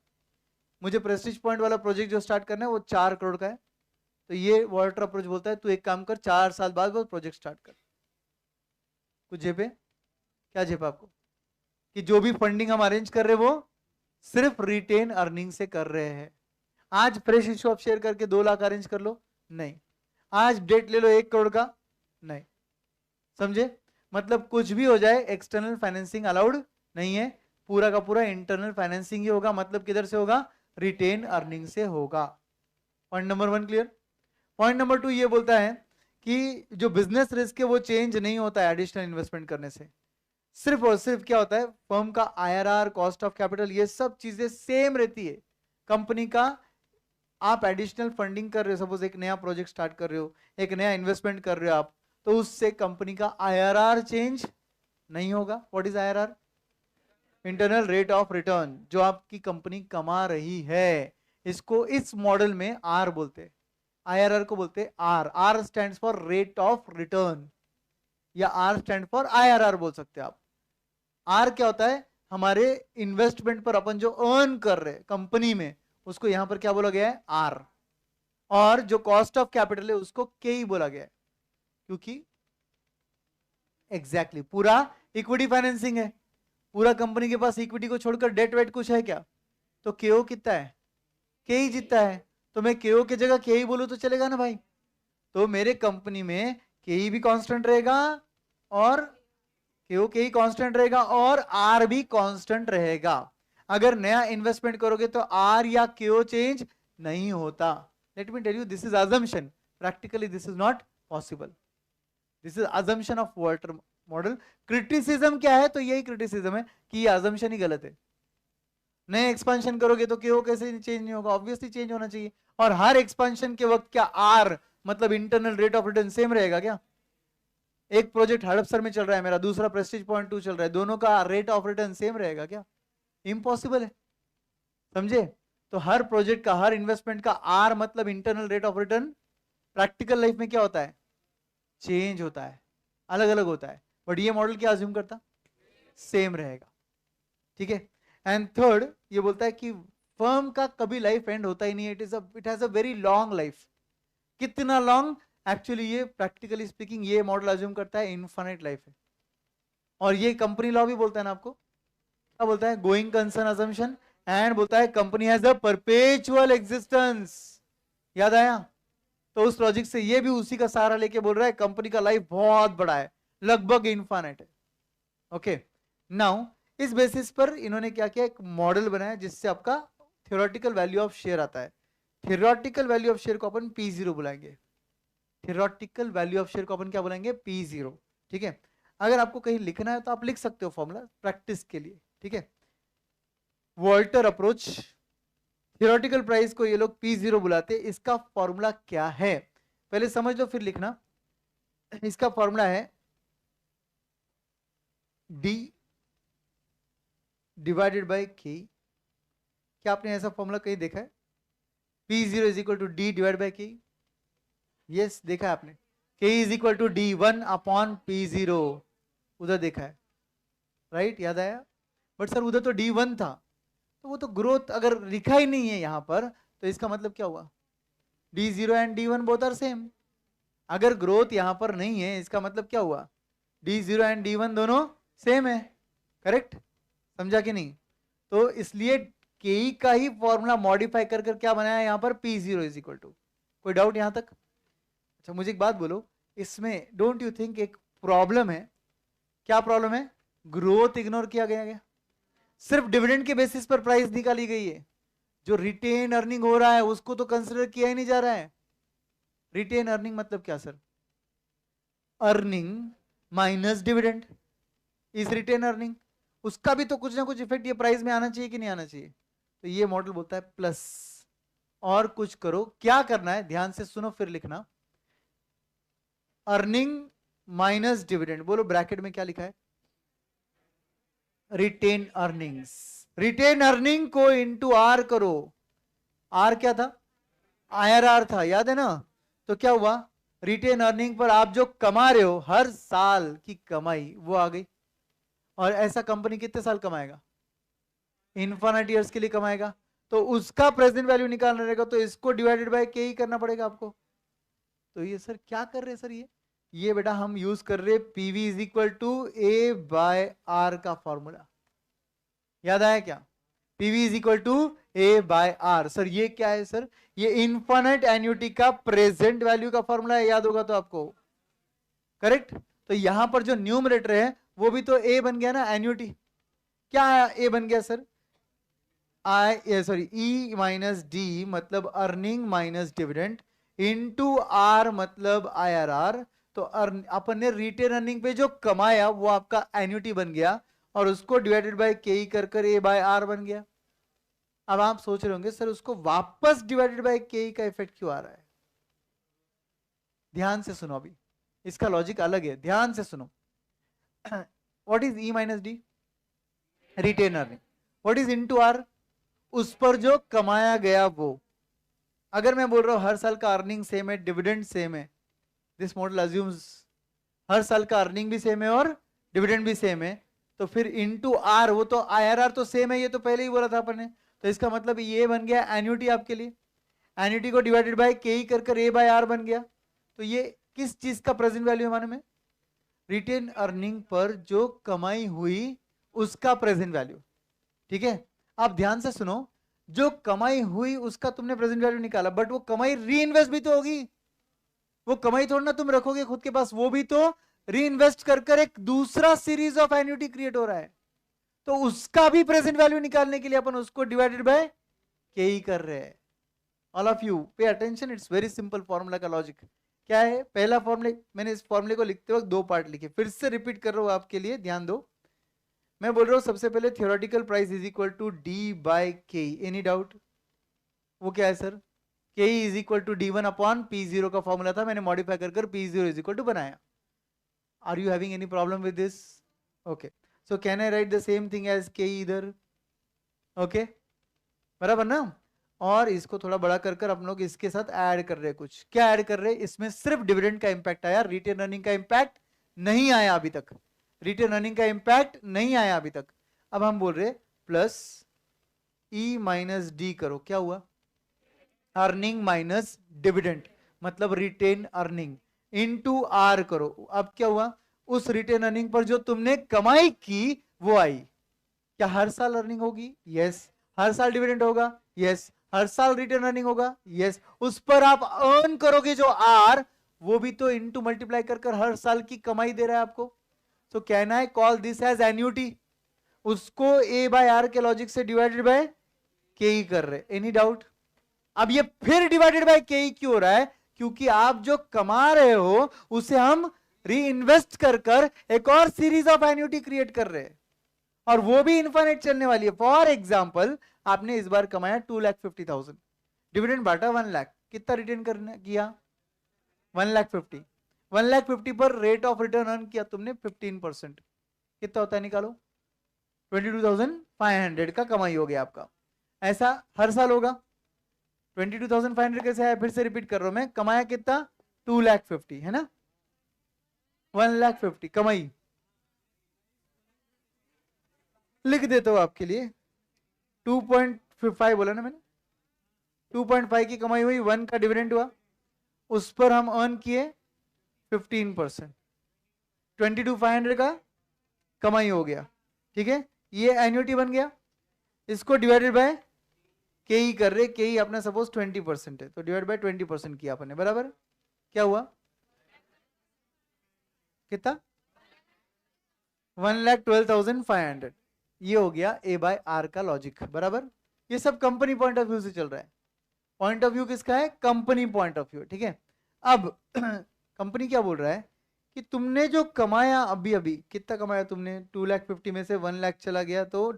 Speaker 1: मुझे प्रेस्टीज पॉइंट वाला प्रोजेक्ट जो स्टार्ट करना है वो 4 करोड़ का है, तो ये वॉल्टर अप्रोच बोलता है तू एक काम कर, 4 साल बाद वो प्रोजेक्ट स्टार्ट कर। कुछ जेपे? क्या जेपा आपको कि जो भी फंडिंग हम अरेंज कर रहे हैं वो सिर्फ रिटेन अर्निंग से कर रहे हैं। आज फ्रेश इश्यू ऑफ शेयर करके 2 लाख अरेंज कर लो, नहीं। आज डेट ले लो 1 करोड़ का, नहीं। समझे? मतलब कुछ भी हो जाए एक्सटर्नल फाइनेंसिंग अलाउड नहीं है, पूरा का पूरा इंटरनल फाइनेंसिंग ही होगा। मतलब किधर से होगा? रिटेन अर्निंग से होगा। Point number 1 clear. Point number 2 ये बोलता है कि जो बिजनेस रिस्क है वो चेंज नहीं होता है एडिशनल इन्वेस्टमेंट करने से। सिर्फ और सिर्फ क्या होता है, फर्म का आईआरआर, कॉस्ट ऑफ कैपिटल, ये सब चीजें सेम रहती है कंपनी का। आप एडिशनल फंडिंग कर रहे हो, सपोज एक नया प्रोजेक्ट स्टार्ट कर रहे हो, एक नया इन्वेस्टमेंट कर रहे हो आप, तो उससे कंपनी का आईआरआर चेंज नहीं होगा। What is IRR? Internal rate of return, जो आपकी कंपनी कमा रही है, इसको इस मॉडल में आर बोलते हैं। आईआरआर को बोलते हैं R. R stands for rate of return, या आर स्टैंड फॉर आईआरआर बोल सकते हैं आप। आर क्या होता है? हमारे इन्वेस्टमेंट पर अपन जो अर्न कर रहे हैं कंपनी में, उसको यहां पर क्या बोला गया है? आर। और जो कॉस्ट ऑफ कैपिटल है उसको के ही बोला गया है, क्योंकि एग्जैक्टली पूरा इक्विटी फाइनेंसिंग है, पूरा कंपनी के पास इक्विटी को छोड़कर डेट वेट कुछ है क्या? तो केओ कितना है? के ही जितना है। तो मैं केओ की जगह के ही बोलूं तो चलेगा ना भाई? तो मेरे कंपनी में के ही भी कांस्टेंट रहेगा, और केओ के ही कांस्टेंट रहेगा, और आर भी कांस्टेंट रहेगा। अगर नया इन्वेस्टमेंट करोगे तो आर या केओ चेंज नहीं होता। Let me tell you, this is assumption, practically this is not possible. This is assumption of Walter model. Criticism क्या है? तो यही क्रिटिसिज्म है कि ये अजम्पशन ही गलत है। नए एक्सपेंशन करोगे तो केओ कैसे चेंज नहीं होगा? ऑब्वियसली चेंज होना चाहिए। और हर एक्सपेंशन के वक्त क्या आर, मतलब internal rate of return, same रहेगा क्या? एक प्रोजेक्ट हड़पसर में चल रहा है मेरा, दूसरा प्रेस्टीज पॉइंट 2 चल रहा है, दोनों का रेट ऑफ रिटर्न सेम रहेगा क्या? इम्पॉसिबल है। समझे? तो हर प्रोजेक्ट का, हर इन्वेस्टमेंट का आर मतलब internal rate of return, practical life में क्या होता है? चेंज होता है, अलग अलग होता है। बट ये मॉडल क्या अज्यूम करता? सेम रहेगा। ठीक है। एंड थर्ड ये बोलता है कि फर्म का कभी लाइफ एंड होता ही नहीं है, it has a very long life. कितना लॉन्ग? एक्चुअली ये प्रैक्टिकली स्पीकिंग ये मॉडल अज्यूम करता है इनफाइनाइट लाइफ है। और ये कंपनी लॉ भी बोलता है ना आपको, क्या बोलता है? गोइंग कंसर्न अजम्पशन, एंड बोलता है company has a perpetual existence. याद आया? तो उस लॉजिक से ये भी उसी का सहारा लेके बोल रहा है कंपनी का लाइफ बहुत बड़ा है, लगभग इनफाइनाइट है। ओके, नाउ इस बेसिस पर इन्होंने क्या किया, एक मॉडल बनाया जिससे आपका थ्योरेटिकल वैल्यू ऑफ शेयर आता है। थ्योरेटिकल वैल्यू ऑफ शेयर को अपन P0 बुलाएंगे। थ्योरेटिकल वैल्यू ऑफ शेयर को अपन क्या बुलाएंगे? P0। ठीक है, अगर आपको कहीं लिखना है तो आप लिख सकते हो फॉर्मूला प्रैक्टिस के लिए, ठीक है। वॉल्टर अप्रोच, थियोरेटिकल प्राइस को ये लोग P0 बुलाते हैं। इसका फॉर्मूला क्या है पहले समझ लो फिर लिखना। इसका फॉर्मूला है D डिवाइडेड बाय K। क्या आपने ऐसा फॉर्मूला कहीं देखा है? P0 is equal to D divide by K। Yes, देखा है आपने। K is equal to D1 upon P0, उधर देखा है, राइट, याद आया। बट सर उधर तो D1 था, तो वो तो ग्रोथ अगर लिखा ही नहीं है यहां पर, तो इसका मतलब क्या हुआ? D0 and D1 both are same. अगर ग्रोथ यहां पर नहीं है, इसका मतलब क्या हुआ? D0 एंड D1 दोनों सेम है, करेक्ट, समझा कि नहीं? तो इसलिए के का ही फॉर्मूला मॉडिफाई कर कर क्या बनाया यहां पर? P0 is equal to. कोई डाउट यहां तक? अच्छा मुझे एक बात बोलो, इसमें डोंट यू थिंक एक प्रॉब्लम है? क्या प्रॉब्लम है? ग्रोथ इग्नोर किया गया, सिर्फ डिविडेंड के बेसिस पर प्राइस निकाली गई है। जो रिटेन अर्निंग हो रहा है उसको तो कंसिडर किया ही नहीं जा रहा है। रिटेन अर्निंग मतलब क्या sir? Earning minus dividend is retained earning. उसका भी तो कुछ ना कुछ इफेक्ट ये प्राइस में आना चाहिए कि नहीं आना चाहिए? तो ये मॉडल बोलता है प्लस और कुछ करो। क्या करना है ध्यान से सुनो फिर लिखना। अर्निंग माइनस डिविडेंड, बोलो ब्रैकेट में क्या लिखा है? Retained earnings. रिटेन अर्निंग को इंटू आर करो। आर क्या था? IRR था, याद है ना? तो क्या हुआ? रिटेन अर्निंग पर आप जो कमा रहे हो हर साल की कमाई वो आ गई। और ऐसा कंपनी कितने साल कमाएगा? इनफाइनाइट ईयर्स के लिए कमाएगा। तो उसका प्रेजेंट वैल्यू निकालना रहेगा, तो इसको डिवाइडेड बाय के ही करना पड़ेगा आपको। तो ये सर क्या कर रहे हैं सर? ये बेटा हम यूज कर रहे हैं PV is equal to A by R का फॉर्मूला। याद आया क्या? PV is equal to A by R. Sir ये क्या है सर? ये इनफाइनाइट एन्युटी का प्रेजेंट वैल्यू का फॉर्मूला है, याद होगा तो आपको, करेक्ट। तो यहां पर जो न्यूमरेटर है वो भी तो ए बन गया ना, एन्युटी। क्या ए बन गया सर? ई माइनस डी मतलब earning minus dividend into R मतलब IRR। तो अपन ने रिटेन अर्निंग पे जो कमाया वो आपका एन्युटी बन गया, और उसको डिवाइडेड बाय के कर कर ए बाय आर बन गया। अब आप सोच रहे होंगे सर उसको वापस डिवाइडेड बाय के का इफेक्ट क्यों आ रहा है? ध्यान से सुनो, अभी इसका लॉजिक अलग है, ध्यान से सुनो। What is E minus D? Retained earning. What is into R? उस पर जो कमाया गया वो। अगर मैं बोल रहा हूं हर साल का अर्निंग सेम है, डिविडेंड सेम है, दिस मॉडल अज्यूम्स हर साल का अर्निंग भी सेम है और डिविडेंड भी सेम है, तो फिर इनटू आर, वो तो IRR तो सेम है, ये तो पहले ही बोला था अपन ने। तो इसका मतलब ये बन गया एन्युटी आपके लिए। एन्युटी को डिवाइडेड बाय के ही कर कर ए बाय आर बन गया। तो ये किस चीज का प्रेजेंट वैल्यू है माने में? रिटेन अर्निंग पर जो कमाई हुई उसका प्रेजेंट वैल्यू, ठीक है। आप ध्यान से सुनो, जो कमाई हुई उसका तुमने प्रेजेंट वैल्यू निकाला, बट वो कमाई री इन्वेस्ट भी तो होगी। वो कमाई थोड़ा ना तुम रखोगे खुद के पास, वो भी तो री इन्वेस्ट कर कर एक दूसरा सीरीज ऑफ एन्युटी क्रिएट हो रहा है। तो उसका भी प्रेजेंट वैल्यू निकालने के लिए अपन उसको डिवाइडेड बाय के ही कर रहे हैं। All of you pay attention, it's very simple formula का लॉजिक। क्या है? पहला फॉर्मूले, मैंने इस फॉर्मूले को लिखते वक्त दो पार्ट लिखे, फिर से रिपीट कर रहा हूं आपके लिए, ध्यान दो। मैं बोल रहा हूं सबसे पहले theoretical price is equal to D by K. Any doubt? वो क्या है सर? के is equal to D1 upon P0 का फॉर्मूला था, मैंने मॉडिफाई कर कर P0 इज इक्वल टू बनाया। Are you having any problem with this? Okay, so can I write the same thing as K इधर? ओके, बराबर ना? और इसको थोड़ा बड़ा कर कर हम लोग इसके साथ ऐड कर रहे हैं। कुछ क्या ऐड कर रहे हैं? इसमें सिर्फ डिविडेंड का इंपैक्ट आया, रिटेन अर्निंग का इंपैक्ट नहीं आया अभी तक। रिटेन अर्निंग का इंपैक्ट नहीं आया अभी तक। अब हम बोल रहे प्लस ई माइनस डी करो। क्या हुआ? अर्निंग माइनस डिविडेंड मतलब रिटेन अर्निंग इनटू आर करो। अब क्या हुआ? उस रिटेन अर्निंग पर जो तुमने कमाई की वो आई। क्या हर साल अर्निंग होगी? यस। हर साल डिविडेंड होगा? यस। हर साल रिटेन अर्निंग होगा? यस। उस पर आप अर्न करोगे जो आर, वो भी तो इनटू मल्टीप्लाई कर कर हर साल की कमाई दे रहा है आपको। So can I call this as annuity? उसको ए बाय आर के लॉजिक से डिवाइडेड बाय के ही कर रहे। Any doubt? अब ये फिर डिवाइडेड बाय के ही क्यों हो रहा है? क्योंकि आप जो कमा रहे हो उसे हम री इन्वेस्ट कर कर एक और सीरीज ऑफ एन्युटी क्रिएट कर रहे हैं, और वो भी इनफाइनाइट चलने वाली है। फॉर एग्जाम्पल आपने इस बार कमाया 2,50,000, डिविडेंड बांटा 1 लाख, कितना रिटर्न करने किया 1,50,000। 1,50,000 पर रेट ऑफ रिटर्न अर्न किया तुमने 15%, कितना होता है निकालो, 22,500 का कमाई हो गया आपका। ऐसा हर साल होगा। 22,500 कैसे आया, फिर से रिपीट कर रहा हूं मैं, कमाया कितना 2,50,000 है ना, 1,50,000 कमाई, लिख देता हूं आपके लिए, 2.5 बोला ना मैंने, 2.5 की कमाई हुई, 1 का डिविडेंड हुआ, उस पर हम अर्न किए 15%, 22,500 का कमाई हो गया। ठीक है, ये एन्युटी बन गया। इसको डिवाइडेड बाय के ई कर रहे, के ई अपना सपोज 20% है, तो डिवाइड बाय 20% किया अपने, बराबर क्या हुआ, कितना 1,12,500। ये हो गया ए बाय आर का लॉजिक, बराबर। ये सब कंपनी पॉइंट ऑफ व्यू से चल रहा है। पॉइंट ऑफ व्यू किसका है, कंपनी पॉइंट ऑफ व्यू। ठीक है, अब कंपनी क्या बोल रहा है कि तुमने जो कमाया अभी अभी, कितना कमाया तुमने, 2,50,000 में से 1 लाख चला गया तो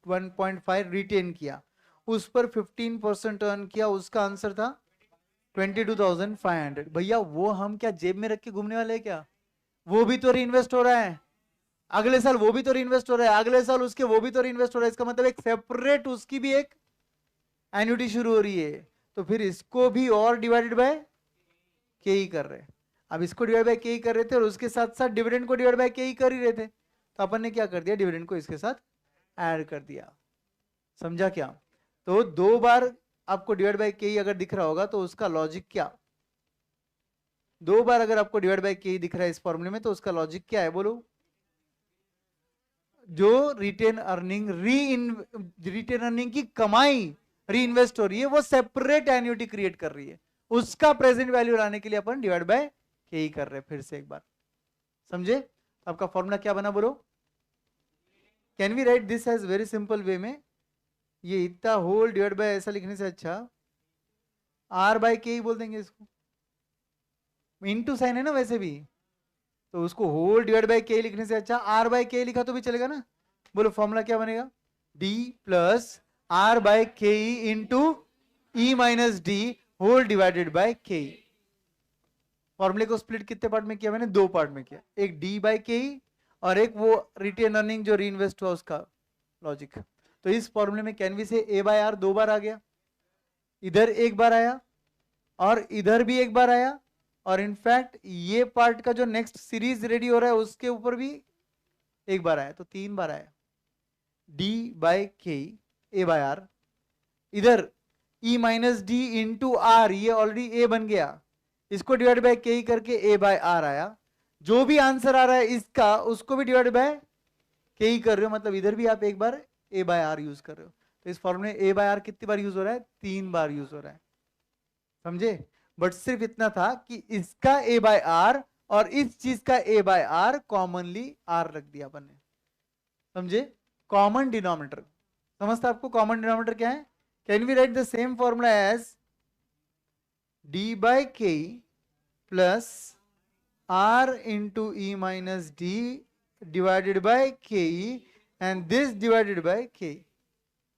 Speaker 1: 1.5 रिटेन किया, उस पर 15% अर्न किया, उसका आंसर था 22,500। भैया वो हम क्या जेब में रख के घूमने वाले हैं क्या, वो भी तो रीइन्वेस्ट हो रहा है, अगले साल वो भी तो रीइन्वेस्ट हो रहा है, अगले साल उसके वो भी तो रीइन्वेस्ट हो रहा है। इसका मतलब एक सेपरेट उसकी भी एक एन्युटी शुरू हो रही है, तो फिर इसको भी और डिवाइडेड बाय के ही कर रहे हैं। अब इसको डिवाइड बाय के ही कर रहे थे और उसके साथ साथ डिविडेंड को डिवाइड बाय के ही कर ही रहे थे, तो अपन ने क्या कर दिया, डिविडेंड को इसके साथ ऐड कर दिया। समझा क्या, तो 2 बार आपको डिवाइड बाय के ही अगर दिख रहा होगा तो उसका लॉजिक क्या, 2 बार अगर आपको डिवाइड बाय के ही दिख रहा है इस फॉर्मूले में, तो उसका लॉजिक क्या है बोलो, जो रिटेन अर्निंग रिटेन अर्निंग की कमाई री इन्वेस्ट हो रही है, वो सेपरेट एन्युटी क्रिएट कर रही है, उसका प्रेजेंट वैल्यू लाने के लिए अपन डिवाइड बाय के ही कर रहे हैं। फिर से एक बार समझे, आपका फॉर्मूला क्या बना बोलो, can we write this as very simple way में, ये इतना होल डिवाइड बाय ऐसा लिखने से अच्छा आर बाय के ही बोल देंगे इसको, इनटू साइन है ना वैसे भी, तो उसको होल डिवाइड बाय के लिखने से अच्छा आर बाय के लिखा तो भी चलेगा ना। बोलो फॉर्मूला क्या बनेगा, D plus R by K into E minus D whole divided by K. फॉर्मूले को स्प्लिट कितने पार्ट में किया मैंने, 2 पार्ट में किया, एक डी बाय के और एक वो रिटेन अर्निंग जो री इन्वेस्ट हुआ उसका लॉजिक। तो इस फॉर्मूले में कैन वी से ए बाय आर 2 बार आ गया, इधर 1 बार आया और इधर भी 1 बार आया, और इनफैक्ट ये पार्ट का जो नेक्स्ट सीरीज रेडी हो रहा है उसके ऊपर भी 1 बार आया, तो 3 बार आया। डी बाय के ए बाय आर, इधर ई माइनस डी इंटू आर, ये ऑलरेडी ए बन गया, इसको डिवाइड बाय के करके ए बाय आर आया। जो भी आंसर आ रहा है इसका उसको भी डिवाइड बाय के ही कर रहे हो, मतलब इधर भी आप 1 बार ए बाय आर यूज कर रहे हो। तो इस फॉर्मूले में ए बाय आर कितनी बार यूज हो रहा है, 3 बार यूज हो रहा है। समझे, बट सिर्फ इतना था कि इसका ए बाय आर और इस चीज का ए बाय आर कॉमनली आर रख दिया अपन ने। समझे, कॉमन डिनोमिनेटर समझता आपको, कॉमन डिनोमिनेटर क्या है, can we write the same formula as D by K plus R into E minus D divided by K and this divided by K.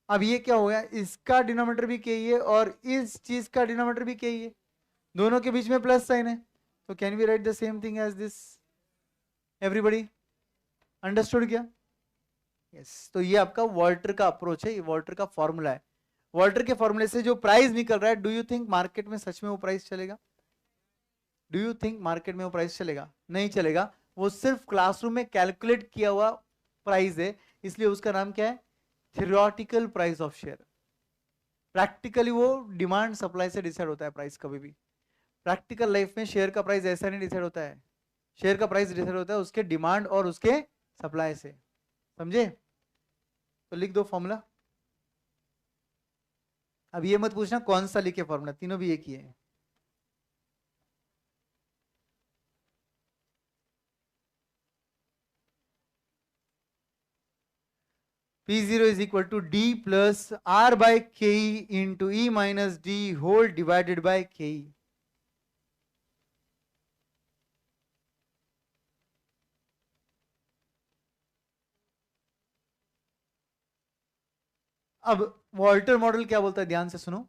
Speaker 1: अब ये क्या हो गया, इसका डिनोमिनेटर भी के ही है और इस चीज का डिनोमिनेटर भी के ही है, दोनों के बीच में प्लस साइन है, तो can we write the same thing as this. Everybody understood क्या, यस। तो ये आपका वॉल्टर का अप्रोच है, ये वॉल्टर का फॉर्मूला है। वॉल्टर के फॉर्मूले से जो प्राइस निकल रहा है, डू यू थिंक मार्केट में सच में वो प्राइस चलेगा, डू यू थिंक मार्केट में वो प्राइस चलेगा, नहीं चलेगा, वो सिर्फ क्लासरूम में कैलकुलेट किया हुआ प्राइस है, इसलिए उसका नाम क्या है, theoretical price of share. Practically वो डिमांड सप्लाई से डिसाइड होता है प्राइस, कभी भी प्रैक्टिकल लाइफ में शेयर का प्राइस ऐसा नहीं डिसाइड होता है, शेयर का प्राइस डिसाइड होता है उसके डिमांड और उसके सप्लाई से। समझे, तो लिख दो फॉर्मूला। अब ये मत पूछना कौन सा लिखे फॉर्मूला, तीनों भी एक ही है। P0 is equal to D plus R by KE into E minus D whole divided by KE. अब वॉल्टर मॉडल क्या बोलता है, ध्यान से सुनो।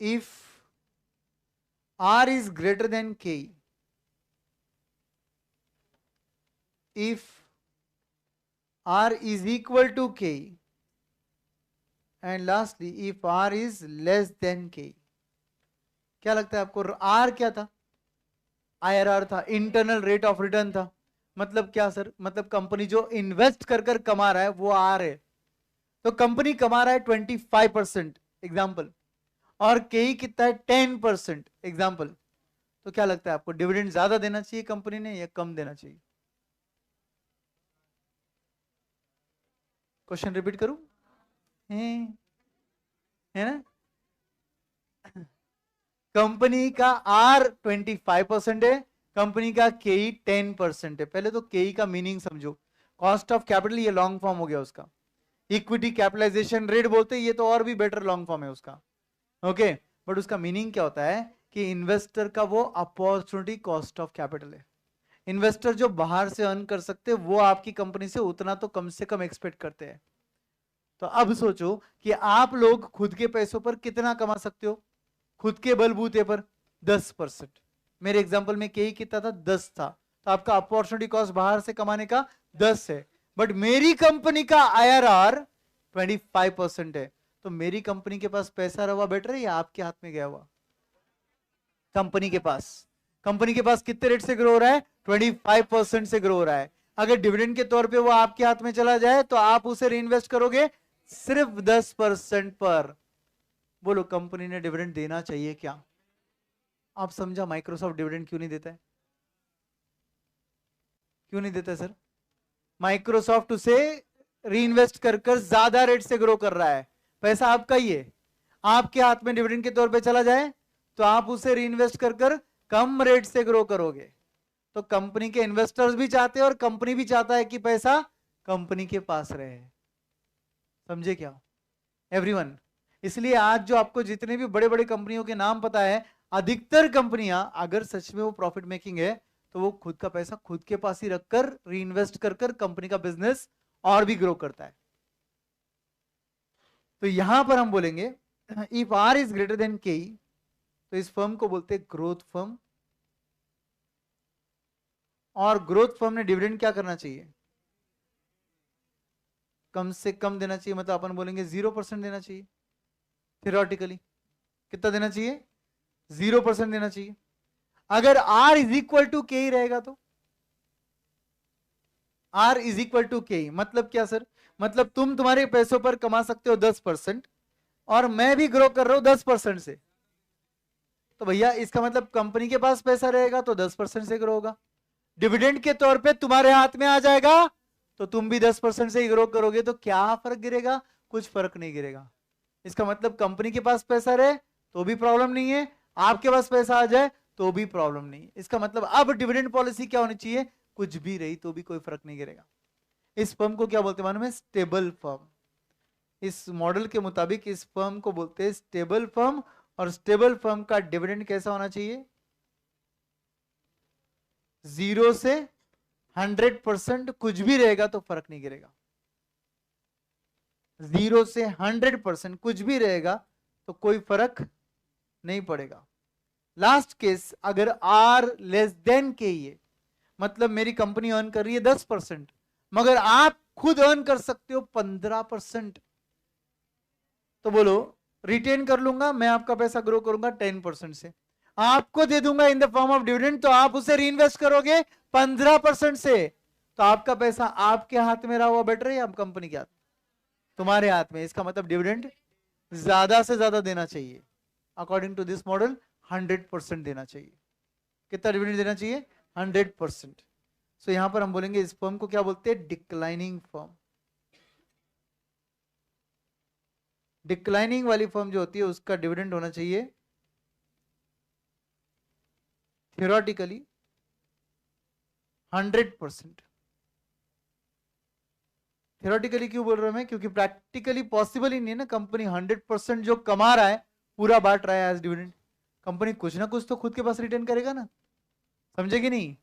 Speaker 1: If R is greater than K, if R is equal to K, and lastly if R is less than K। क्या लगता है आपको, R क्या था? IRR था, इंटरनल रेट ऑफ रिटर्न था। मतलब क्या सर, मतलब कंपनी जो इन्वेस्ट कर कर कमा रहा है वो R है। तो कंपनी कमा रहा है 25% एग्जाम्पल, और के कितना है 10% एग्जाम्पल। तो क्या लगता है आपको, डिविडेंड ज्यादा देना चाहिए कंपनी ने या कम देना चाहिए? क्वेश्चन रिपीट करूं? है ना? कंपनी का R 25% है, कंपनी का के 10% है। पहले तो के का मीनिंग समझो। कॉस्ट ऑफ कैपिटल ये लॉन्ग फॉर्म हो गया उसका। इक्विटी कैपिटलाइजेशन रेट बोलते हैं, ये तो और भी बेटर लॉन्ग फॉर्म है उसका। ओके, बट उसका मीनिंग क्या होता है कि इन्वेस्टर का वो अपॉर्चुनिटी कॉस्ट ऑफ कैपिटल है। इन्वेस्टर जो बाहर से अर्न कर सकते हैं वो आपकी कंपनी से उतना तो कम से कम एक्सपेक्ट करते हैं। तो अब सोचो कि आप लोग खुद के पैसों पर कितना कमा सकते हो, खुद के बलबूते पर 10%। मेरे एग्जांपल में के कितना था, 10 था। तो आपका अपॉर्चुनिटी कॉस्ट बाहर से कमाने का 10 है, बट मेरी कंपनी का IRR 25% है। तो मेरी कंपनी के पास पैसा रहा बेटर है या आपके हाथ में गया हुआ? कंपनी के पास। कंपनी के पास कितने रेट से ग्रो हो रहा है? 25% से ग्रो हो रहा है। अगर डिविडेंड के तौर पे वो आपके हाथ में चला जाए तो आप उसे रीइन्वेस्ट करोगे सिर्फ 10% पर। बोलो कंपनी ने डिविडेंड देना चाहिए क्या? आप समझा माइक्रोसॉफ्ट डिविडेंड क्यों नहीं देता है? क्यों नहीं देता है सर? माइक्रोसॉफ्ट उसे रीइन्वेस्ट कर कर ज्यादा रेट से ग्रो कर रहा है। पैसा आपका ही है, आपके हाथ में डिविडेंड के तौर पे चला जाए तो आप उसे रीइन्वेस्ट कर कर कम रेट से ग्रो करोगे। तो कंपनी के इन्वेस्टर्स भी चाहते हैं और कंपनी भी चाहता है कि पैसा कंपनी के पास रहे। समझे क्या एवरीवन? इसलिए आज जो आपको जितने भी बड़े बड़े कंपनियों के नाम पता है, अधिकतर कंपनियां अगर सच में वो प्रॉफिट मेकिंग है तो वो खुद का पैसा खुद के पास ही रखकर रीइन्वेस्ट कर कर कंपनी का बिजनेस और भी ग्रो करता है। तो यहां पर हम बोलेंगे if R is greater than के, तो इस फर्म को बोलते हैं ग्रोथ फर्म। और ग्रोथ फर्म ने डिविडेंड क्या करना चाहिए? कम से कम देना चाहिए। मतलब अपन बोलेंगे 0% देना चाहिए। थियोरेटिकली कितना देना चाहिए? 0% देना चाहिए। अगर R is equal to K ही रहेगा तो R इज इक्वल टू के मतलब क्या सर? मतलब तुम तुम्हारे पैसों पर कमा सकते हो 10% और मैं भी ग्रो कर रहा हूं 10% से। तो भैया इसका मतलब कंपनी के पास पैसा रहेगा तो 10% से ग्रो होगा। डिविडेंड के तौर पे तुम्हारे हाथ में आ जाएगा तो तुम भी 10% से ही ग्रो करोगे। तो क्या फर्क गिरेगा? कुछ फर्क नहीं गिरेगा। इसका मतलब कंपनी के पास पैसा रहे तो भी प्रॉब्लम नहीं है, आपके पास पैसा आ जाए तो भी प्रॉब्लम नहीं है। इसका मतलब अब डिविडेंड पॉलिसी क्या होनी चाहिए? कुछ भी रही तो भी कोई फर्क नहीं गिरेगा। इस फर्म को क्या बोलते हैं मालूम है? Stable firm. इस मॉडल के मुताबिक इस फर्म को बोलते हैं स्टेबल फर्म। और स्टेबल फर्म का डिविडेंड कैसा होना चाहिए? 0 से 100%, कुछ भी रहेगा तो फर्क नहीं गिरेगा। 0 से 100% कुछ भी रहेगा तो कोई फर्क नहीं पड़ेगा। लास्ट केस अगर R लेस देन के, ये मतलब मेरी कंपनी अर्न कर रही है 10%, मगर आप खुद अर्न कर सकते हो 15%। तो बोलो रिटेन कर लूंगा मैं, आपका पैसा ग्रो करूंगा 10% से, आपको दे दूंगा in the form of dividend, तो आप उसे रीइन्वेस्ट करोगे 15% से। तो आपका पैसा आपके हाथ में रहा हुआ बेटर है या कंपनी के हाथ? तुम्हारे हाथ में। इसका मतलब डिविडेंड ज्यादा से ज्यादा देना चाहिए। अकॉर्डिंग टू दिस मॉडल 100% देना चाहिए। कितना डिविडेंड देना चाहिए? 100%। सो यहां पर हम बोलेंगे इस फर्म को क्या बोलते हैं? Declining firm. डिक्लाइनिंग वाली फर्म जो होती है उसका डिविडेंड होना चाहिए थियोरेटिकली 100%। थियोरेटिकली क्यों बोल रहा हूं मैं? क्योंकि प्रैक्टिकली पॉसिबल ही नहीं है ना, कंपनी 100% जो कमा रहा है पूरा बांट रहा है एज डिविडेंड। कंपनी कुछ ना कुछ तो खुद के पास रिटर्न करेगा ना, समझे कि नहीं?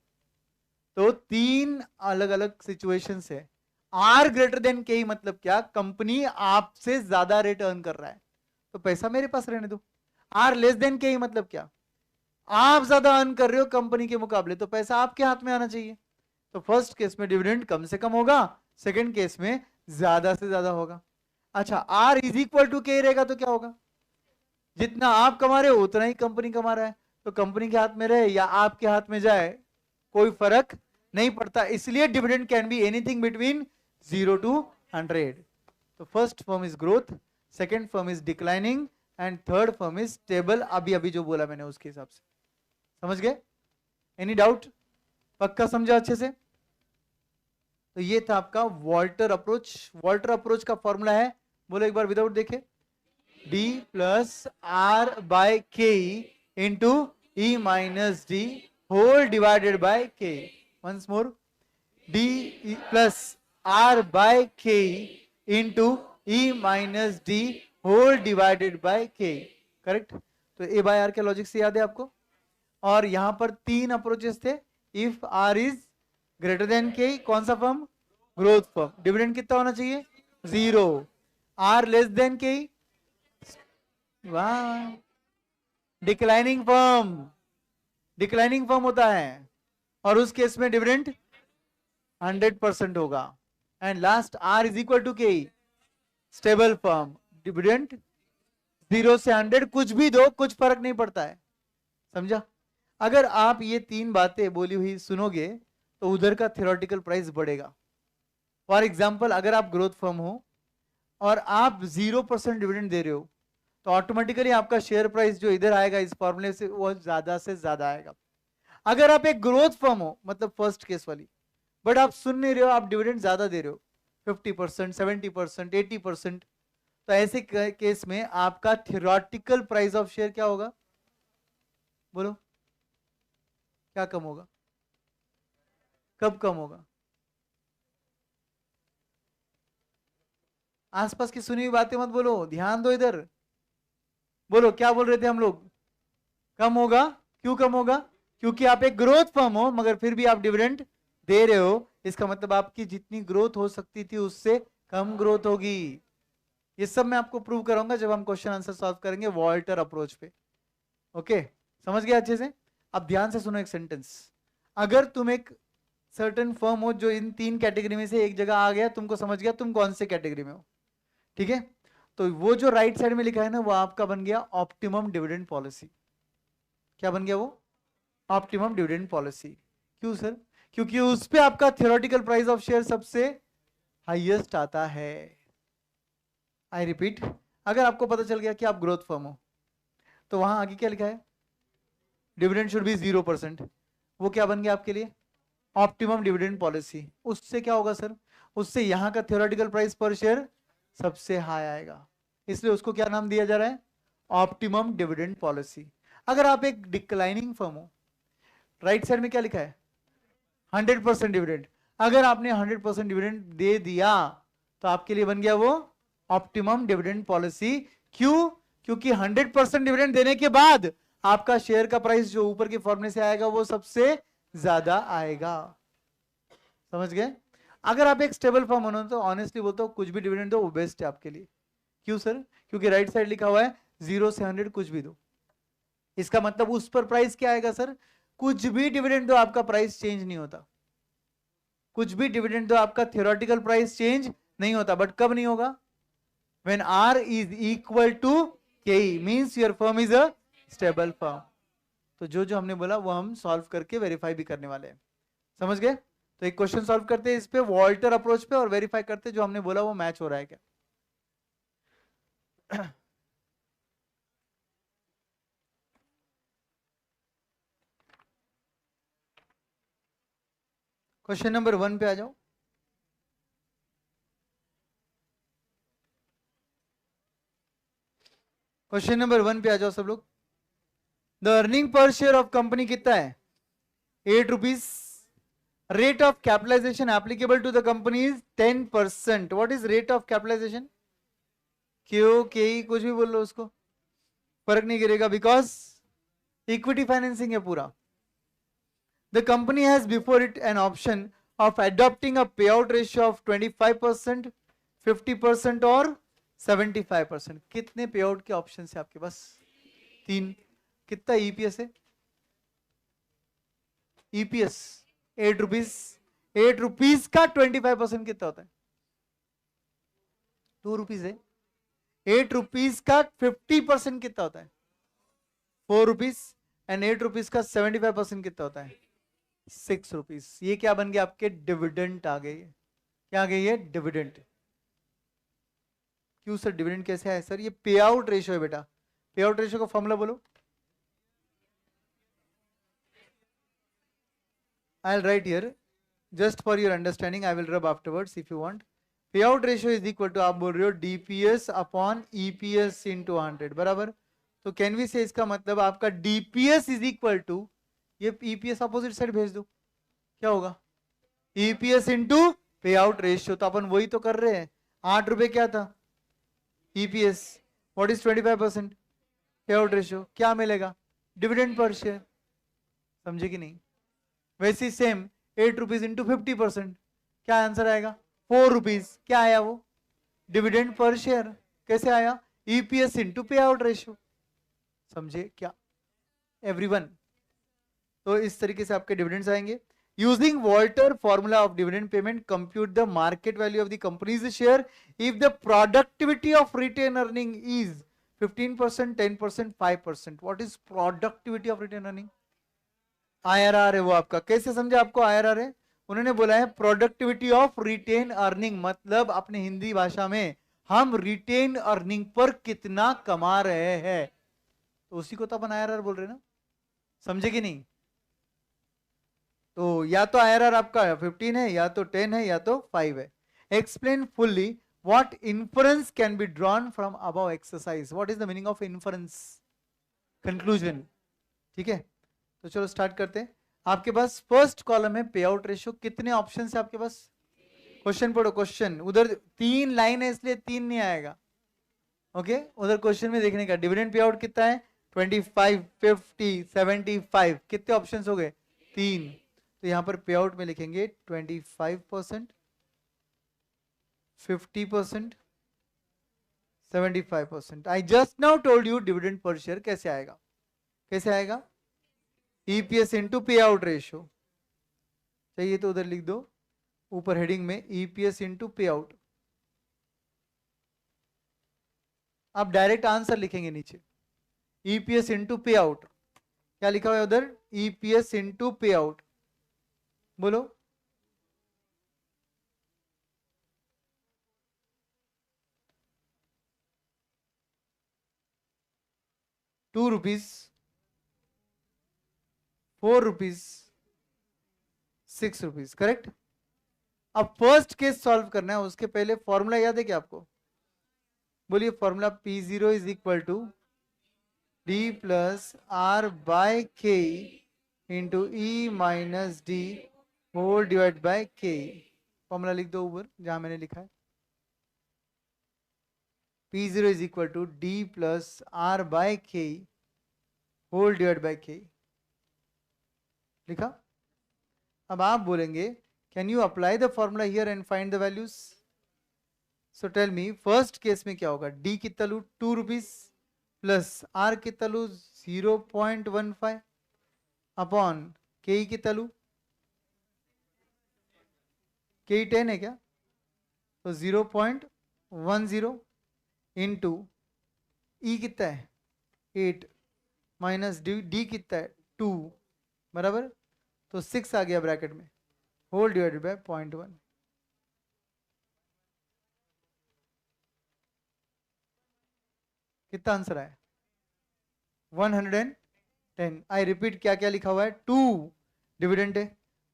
Speaker 1: तो 3 अलग अलग सिचुएशंस है। आर ग्रेटर देन के मतलब क्या, कंपनी आपसे ज्यादा रेट अर्न कर रहा है तो पैसा मेरे पास रहने दो। आर लेस देन के मतलब क्या, आप ज्यादा अर्न कर रहे हो कंपनी के मुकाबले तो पैसा आपके हाथ में आना चाहिए। तो फर्स्ट केस में डिविडेंड कम से कम होगा, सेकंड केस में ज्यादा से ज्यादा होगा। अच्छा, आर इज इक्वल टू के रहेगा तो क्या होगा, जितना आप कमा रहे हो उतना ही कंपनी कमा रहा है, तो कंपनी के हाथ में रहे या आपके हाथ में जाए कोई फर्क नहीं पड़ता। इसलिए dividend can be anything between 0 to 100। तो first firm is growth, second firm is declining and third firm is stable. अभी अभी जो बोला मैंने उसके हिसाब से समझ गए? Any doubt? पक्का समझा अच्छे से? तो ये था आपका वॉल्टर अप्रोच। वॉल्टर अप्रोच का फॉर्मूला है, बोलो एक बार विदाउट देखे, D plus R by K into E minus D whole divided by K. Once more, D plus R by K into E minus D whole divided by K. Correct? तो A by R K logic से याद है आपको। और यहां पर तीन approaches थे। If R is greater than के, कौन सा फर्म? Growth firm. डिविडेंड कितना होना चाहिए? 0। R लेस देन के, वाह, डिक्लाइनिंग फर्म। डिक्लाइनिंग फर्म होता है और उस केस में डिविडेंड 100% होगा। And last R is equal to K, stable firm. Dividend 0 से 100 कुछ भी दो, कुछ फर्क नहीं पड़ता है। समझा? अगर आप ये तीन बातें बोली हुई सुनोगे तो उधर का थ्योरेटिकल प्राइस बढ़ेगा। फॉर एग्जाम्पल, अगर आप ग्रोथ फर्म हो और आप 0% डिविडेंड दे रहे हो तो ऑटोमेटिकली आपका शेयर प्राइस जो इधर आएगा इस फॉर्मूले से वो ज्यादा से ज्यादा आएगा। अगर आप एक ग्रोथ फर्म हो, मतलब फर्स्ट केस वाली, बट आप सुन नहीं रहे हो, आप डिविडेंड ज्यादा दे रहे हो 50%, 70%, 80%, तो ऐसे केस में आपका थ्योरेटिकल प्राइस ऑफ शेयर क्या होगा? बोलो, क्या कम होगा? कब कम होगा? आसपास की सुनी हुई बातें मत बोलो, ध्यान दो इधर। बोलो क्या बोल रहे थे हम लोग? कम होगा। क्यों कम होगा? क्योंकि आप एक ग्रोथ फर्म हो मगर फिर भी आप डिविडेंड दे रहे हो, इसका मतलब आपकी जितनी ग्रोथ हो सकती थी उससे कम ग्रोथ होगी। ये सब मैं आपको प्रूव कराऊंगा जब हम क्वेश्चन आंसर सॉल्व करेंगे वॉल्टर अप्रोच पे। ओके, समझ गया अच्छे से? अब ध्यान से सुनो एक सेंटेंस। अगर तुम एक सर्टेन फर्म हो जो इन तीन कैटेगरी में से एक जगह आ गया, तुमको समझ गया तुम कौन से कैटेगरी में हो, ठीक है? तो वो जो राइट साइड में लिखा है ना, वो आपका बन गया ऑप्टिमम डिविडेंड पॉलिसी। क्या बन गया वो? Optimum dividend policy. क्यों सर? क्योंकि उस पे आपका थ्योरेटिकल प्राइस ऑफ शेयर सबसे हाईएस्ट आता है। आई रिपीट, अगर आपको पता चल गया कि आप ग्रोथ फर्म हो तो वहां आगे क्या लिखा है? Dividend should be 0%। वो क्या बन गया आपके लिए? Optimum dividend policy. उससे क्या होगा सर? उससे यहां का थ्योरेटिकल प्राइस पर शेयर सबसे हाई आएगा, इसलिए उसको क्या नाम दिया जा रहा है? Optimum dividend policy. अगर आप एक डिक्लाइनिंग फर्म हो, राइट साइड में क्या लिखा है? 100% डिविडेंड। अगर आपने 100% डिविडेंड दे दिया तो आपके लिए बन गया वो ऑप्टिमम डिविडेंड पॉलिसी। क्यों? क्योंकि 100% डिविडेंड देने के बाद आपका शेयर का प्राइस जो ऊपर के फॉर्मूले से आएगा वो सबसे ज्यादा आएगा। समझ गए? अगर आप एक स्टेबल फर्म हो तो ऑनेस्टली बोलता हूं कुछ भी डिविडेंड दो वो बेस्ट है आपके लिए। क्यों सर? क्योंकि राइट साइड लिखा हुआ है 0 से 100 कुछ भी दो, इसका मतलब उस पर प्राइस क्या आएगा सर? कुछ भी डिविडेंड दो आपका प्राइस चेंज नहीं होता। कुछ भी डिविडेंड दो आपका थ्योरेटिकल प्राइस चेंज नहीं होता। बट कब नहीं होगा? when R is equal to KE means your firm is a stable firm। तो जो जो हमने बोला वो हम सॉल्व करके वेरीफाई भी करने वाले हैं। समझ गए? तो एक क्वेश्चन सॉल्व करते हैं इस पे वॉल्टर अप्रोच पे और वेरीफाई करते हैं जो हमने बोला वो मैच हो रहा है क्या। क्वेश्चन नंबर 1 पे आ जाओ। क्वेश्चन नंबर 1 पे आ जाओ सब लोग। The earning per share of company कितना है? 8 rupees. Rate of capitalization applicable to the company is 10%। What is rate of capitalization? क्यों के कुछ भी बोल लो उसको फर्क नहीं गिरेगा बिकॉज इक्विटी फाइनेंसिंग है पूरा। The company has before it an option of adopting a pay out ratio of 25%, 50% और 75%। कितने पे आउट के ऑप्शन है आपके पास? 3। कितना ईपीएस है? EPS 8 rupees. 8 रुपीज का 25% कितना होता है? 2 रुपीज है। 8 रुपीज का 50% कितना होता है? 4 रुपीज। एंड 8 रुपीज का 75% कितना होता है? 6 रुपीज। ये क्या बन गया आपके? डिविडेंड आ गई। क्या आ गई है? डिविडेंड। क्यों सर डिविडेंड कैसे आया सर? ये पे आउट रेशियो है बेटा। पे आउट रेशियो का फॉर्मूला बोलो। I'll write here just for your understanding. I will rub afterwards if you want. Payout ratio is equal to, आप बोल रहे हो DPS upon EPS into 100 बराबर। तो कैन वी से इसका मतलब आपका DPS is equal to, ये EPS अपोजिट साइड भेज दो, क्या होगा? EPS into पे आउट रेशियो। तो अपन वही तो कर रहे हैं। 8 रुपए क्या था? EPS। What is 25%? पे आउट रेशियो। क्या मिलेगा? Dividend per share. समझे कि नहीं? वैसे सेम 8 रुपीज इंटू 50%, क्या आंसर आएगा? 4 रुपीज। क्या आया वो? Dividend per share. कैसे आया? ईपीएस इंटू पे आउट रेशियो। समझे क्या एवरीवन? तो इस तरीके से आपके डिविडेंड्स आएंगे। Using Walter formula of dividend payment, compute the market value of the company's share if the productivity of retained earning is 15%, 10%, 5%। What is productivity of retained earning? IRR है वो आपका। कैसे समझे आपको आईआरआर है? उन्होंने बोला है प्रोडक्टिविटी ऑफ रिटेन अर्निंग, मतलब अपने हिंदी भाषा में हम रिटेन अर्निंग पर कितना कमा रहे हैं, तो उसी को तो अपन आईआरआर बोल रहे हैं ना। समझे कि नहीं? तो या तो आईआरआर आपका 15 है, या तो 10 है, या तो 5 है। Explain fully what inference can be drawn from above exercise. What is the meaning of inference? Conclusion. ठीक है, तो चलो स्टार्ट करते हैं। आपके पास फर्स्ट कॉलम है पे आउट रेशियो। कितने ऑप्शन है आपके पास? क्वेश्चन पढ़ो क्वेश्चन। उधर 3 लाइन है इसलिए 3 नहीं आएगा। ओके, उधर क्वेश्चन में देखने का डिविडेंड पे आउट कितना है? 25, 50, 75। कितने ऑप्शन हो गए? 3। तो यहां पर पे आउट में लिखेंगे 25%, 50%, 75%। I just now told you dividend per share कैसे आएगा। कैसे आएगा? ईपीएस इंटू पे आउट रेशियो। चाहिए तो उधर लिख दो ऊपर हेडिंग में ईपीएस इंटू पे आउट। आप डायरेक्ट आंसर लिखेंगे नीचे ईपीएस इंटू पे आउट। क्या लिखा हुआ है उधर? ईपीएस इंटू पे आउट। बोलो। ₹2, 4 रुपीज, 6 रुपीज। करेक्ट। अब फर्स्ट केस सॉल्व करना है, उसके पहले फॉर्मूला याद है क्या आपको? बोलिए formula. P0 is equal to D plus R by K into E minus D whole divide by K। Formula लिख दो ऊपर जहां मैंने लिखा है। P0 is equal to D plus R by K whole divide by K। लिखा। अब आप बोलेंगे can you apply the formula here and find the values. So tell me first case में क्या होगा? D कितना लू? 2 रुपीज प्लस R कितना लू? 0.15 अपॉन K कितना लू? K 10 है क्या? तो 0.10 इंटू E कितना है? 8 माइनस D कितना है? 2 बराबर। तो 6 आ गया ब्रैकेट में होल डिवाइडेड बाय 0.1। कितना आंसर आया? 110। आई रिपीट, क्या क्या लिखा हुआ है? 2 डिविडेंड है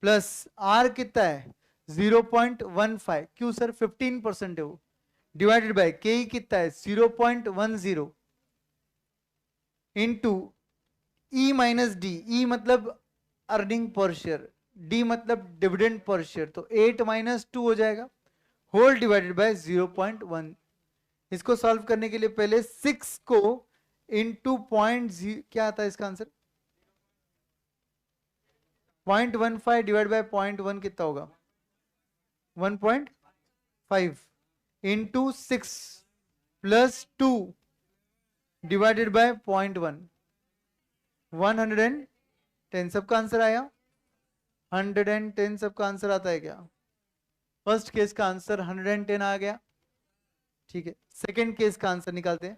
Speaker 1: प्लस आर कितना है? 0.15। क्यों सर? 15% है वो। डिवाइडेड बाय के कितना है? 0.10 इंटू ई माइनस डी। ई मतलब अर्निंग पर शेयर, डी मतलब डिविडेंड पर शेयर। तो 8 माइनस 2 हो जाएगा होल डिवाइडेड बाय 0.1। इसको सॉल्व करने के लिए पहले 6 को इंटू क्या आता है इसका आंसर? 0.15 डिवाइड बाय 0.1 कितना होगा? 1.5 इंटू 6 प्लस 2 डिवाइडेड बाय 0.1, 110। सबका आंसर आया? 110 सबका आंसर आता है क्या? फर्स्ट केस का आंसर 110 आ गया। ठीक है, सेकंड केस का आंसर निकालते हैं।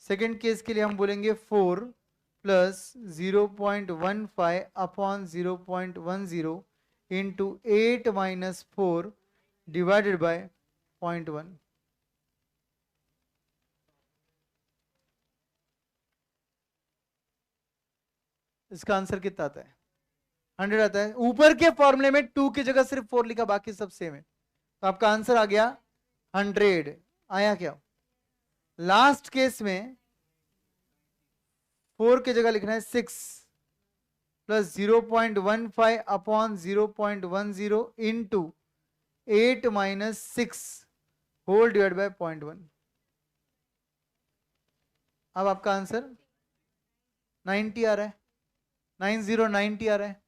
Speaker 1: सेकंड केस के लिए हम बोलेंगे 4 plus 0.15 upon 0.10 into 8 minus 4 divided by 0.1। इसका आंसर कितना आता है? 100 आता है। ऊपर के फॉर्मूले में 2 की जगह सिर्फ 4 लिखा, बाकी सब सेम है, तो आपका आंसर आ गया 100। आया क्या? लास्ट केस में 4 की जगह लिखना है 6 plus 0.15 upon 0.10 into 8 minus 6 whole divide by 0.1। अब आपका आंसर 90 आ रहा है, 90 आ रहा है।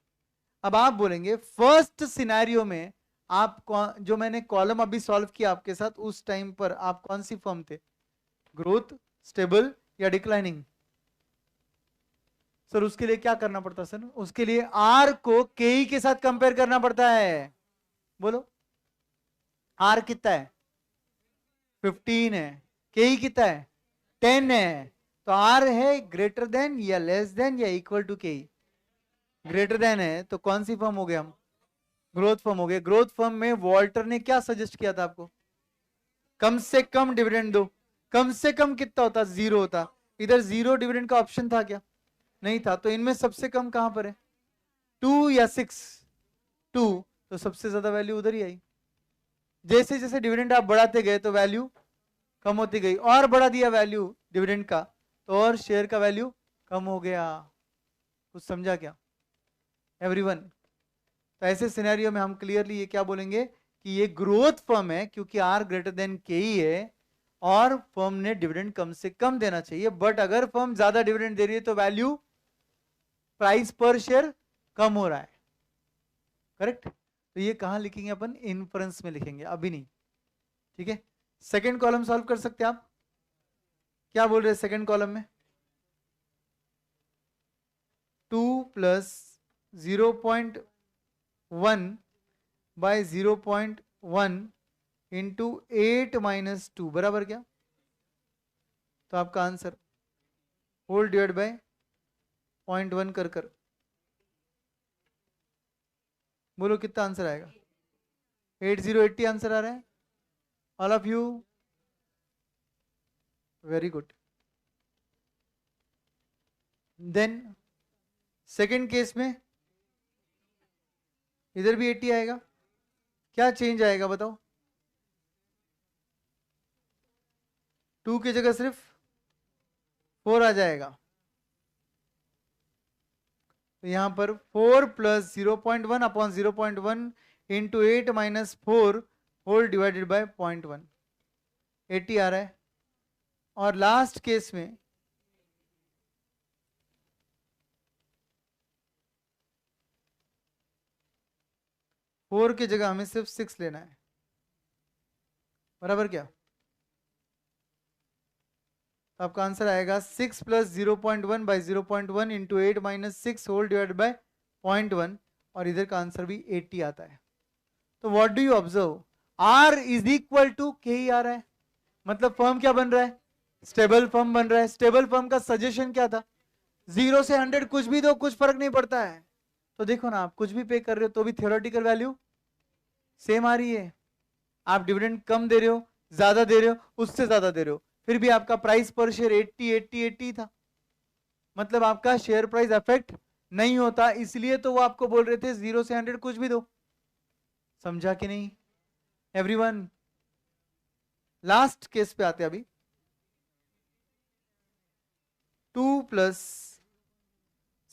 Speaker 1: अब आप बोलेंगे फर्स्ट सिनेरियो में आप जो मैंने कॉलम अभी सॉल्व किया आपके साथ, उस टाइम पर आप कौन सी फॉर्म थे? ग्रोथ, स्टेबल या डिक्लाइनिंग? सर उसके लिए क्या करना पड़ता सर? उसके लिए आर को के के साथ कंपेयर करना पड़ता है। बोलो, आर कितना है? 15 है। के कितना है? 10 है। तो आर है ग्रेटर देन या लेस देन या इक्वल टू के? ग्रेटर देन है, तो कौन सी फॉर्म हो गया? हम ग्रोथ फॉर्म हो गए। ग्रोथ फॉर्म में वॉल्टर ने क्या सजेस्ट किया था आपको? कम से कम डिविडेंड दो। कम से कम कितना होता? 0 होता। इधर 0 डिविडेंड का ऑप्शन था क्या? नहीं था। तो इनमें सबसे कम कहां पर है? 2 या 6? 2, तो सबसे ज्यादा वैल्यू उधर ही आई। जैसे जैसे डिविडेंड आप बढ़ाते गए तो वैल्यू कम होती गई, और बढ़ा दिया वैल्यू डिविडेंड का तो और शेयर का वैल्यू कम हो गया। कुछ समझा क्या एवरीवन? तो ऐसे सिनेरियो में हम क्लियरली ये क्या बोलेंगे कि ये ग्रोथ फर्म है, क्योंकि आर ग्रेटर देन के ही है और फर्म ने डिविडेंड कम से कम देना चाहिए। बट अगर फर्म ज्यादा डिविडेंड दे रही है तो वैल्यू, प्राइस पर शेयर कम हो रहा है। करेक्ट? तो ये कहां लिखेंगे अपन? इन्फ्रेंस में लिखेंगे, अभी नहीं। ठीक है, सेकेंड कॉलम सॉल्व कर सकते हैं आप? क्या बोल रहे हैं सेकेंड कॉलम में? 2 प्लस 0.1 बाय 0.1 इंटू 8 माइनस 2 बराबर क्या? तो आपका आंसर होल डिवाइड बाय 0.1 कर बोलो कितना आंसर आएगा? 8080 आंसर आ रहा है। All of you very good. Then second case में इधर भी 80 आएगा। क्या चेंज आएगा बताओ? 2 की जगह सिर्फ 4 आ जाएगा। तो यहां पर 4 plus 0.1 upon 0.1 into 8 minus 4 whole divided by 0.1, 80 आ रहा है। और लास्ट केस में 4 की जगह हमें सिर्फ 6 लेना है, बराबर क्या? तो आपका आंसर आएगा 6 plus 0.1 by 0.1 into 8 minus 6 whole divide by 0.1, और इधर का आंसर भी 80 आता है। तो what do you observe? R is equal to K ही आ रहा है, मतलब फर्म क्या बन रहा है? स्टेबल फर्म बन रहा है। स्टेबल फर्म का सजेशन क्या था? 0 से 100 कुछ भी दो, कुछ फर्क नहीं पड़ता है। तो देखो ना, आप कुछ भी पे कर रहे हो तो भी थियोरेटिकल वैल्यू सेम आ रही है। आप डिविडेंड कम दे रहे हो, ज्यादा दे रहे हो, उससे ज्यादा दे रहे हो, फिर भी आपका प्राइस पर शेयर 80 था। मतलब आपका शेयर प्राइस अफेक्ट नहीं होता, इसलिए तो वो आपको बोल रहे थे 0 से 100 कुछ भी दो। समझा कि नहीं एवरीवन? लास्ट केस पे आते अभी। 2 plus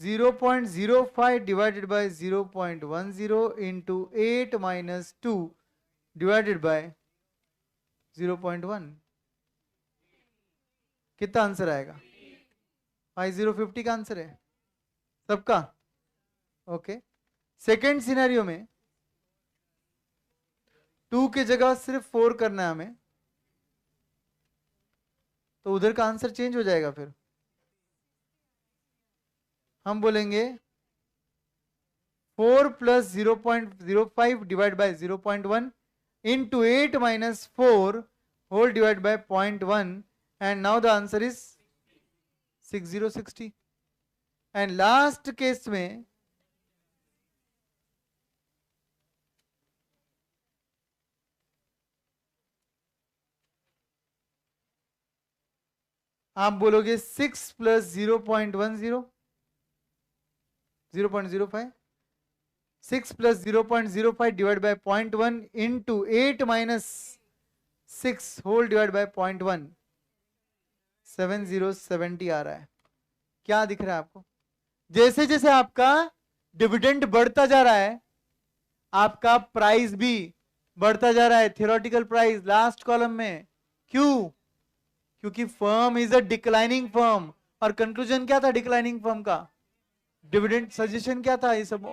Speaker 1: 0.05 divided by 0.10 into 8 minus 2 divided by 0.1, कितना आंसर आएगा? 5050 का आंसर है सबका। ओके, सेकेंड सिनेरियो में 2 की जगह सिर्फ 4 करना है हमें, तो उधर का आंसर चेंज हो जाएगा। फिर हम बोलेंगे 4 plus 0.05 divide by 0.1 into 8 minus 4 whole divided by 0.1, and now the answer is 6060. and last case में आप बोलोगे 6 plus 0.10 0.05, 6 plus 0.05 divided by 0.1 into 8 minus 6 whole divided by 0.1, 7070 आ रहा है। क्या दिख रहा है आपको? जैसे जैसे आपका डिविडेंड बढ़ता जा रहा है, आपका प्राइस भी बढ़ता जा रहा है, थियोरेटिकल प्राइस लास्ट कॉलम में। क्यों? क्योंकि firm is a declining firm. और कंक्लूजन क्या था डिक्लाइनिंग फर्म का? डिविडेंड सजेशन क्या था? ये सब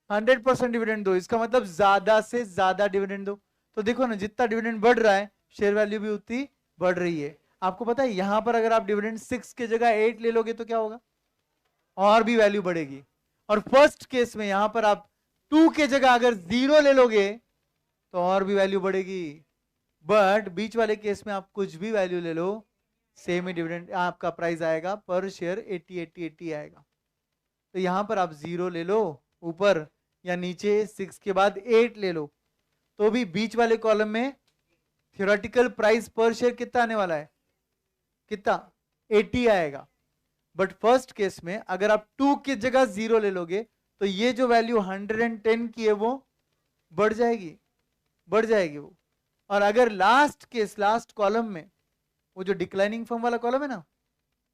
Speaker 1: 100% डिविडेंड दो, इसका मतलब ज्यादा से ज्यादा डिविडेंड दो। तो देखो ना, जितना डिविडेंड बढ़ रहा है शेयर वैल्यू भी उतनी बढ़ रही है। आपको पता है यहां पर अगर आप डिविडेंड 6 की जगह 8 ले लोगे तो क्या होगा? और भी वैल्यू बढ़ेगी। और फर्स्ट केस में यहां पर आप 2 की जगह अगर 0 ले लोगे तो और भी वैल्यू बढ़ेगी। बट बीच वाले केस में आप कुछ भी वैल्यू ले लो, सेम ही डिविडेंड आपका प्राइस आएगा पर शेयर 80 आएगा। तो यहां पर आप 0 ले लो ऊपर या नीचे, 6 के बाद 8 ले लो, तो भी बीच वाले कॉलम में थियोरेटिकल प्राइस पर शेयर कितना आने वाला है? कितना? 80 आएगा। बट फर्स्ट केस में अगर आप 2 की जगह 0 ले लोगे तो ये जो वैल्यू 110 की है वो बढ़ जाएगी, बढ़ जाएगी वो। और अगर लास्ट केस, लास्ट कॉलम में, वो जो डिक्लाइनिंग फॉर्म वाला कॉलम है ना,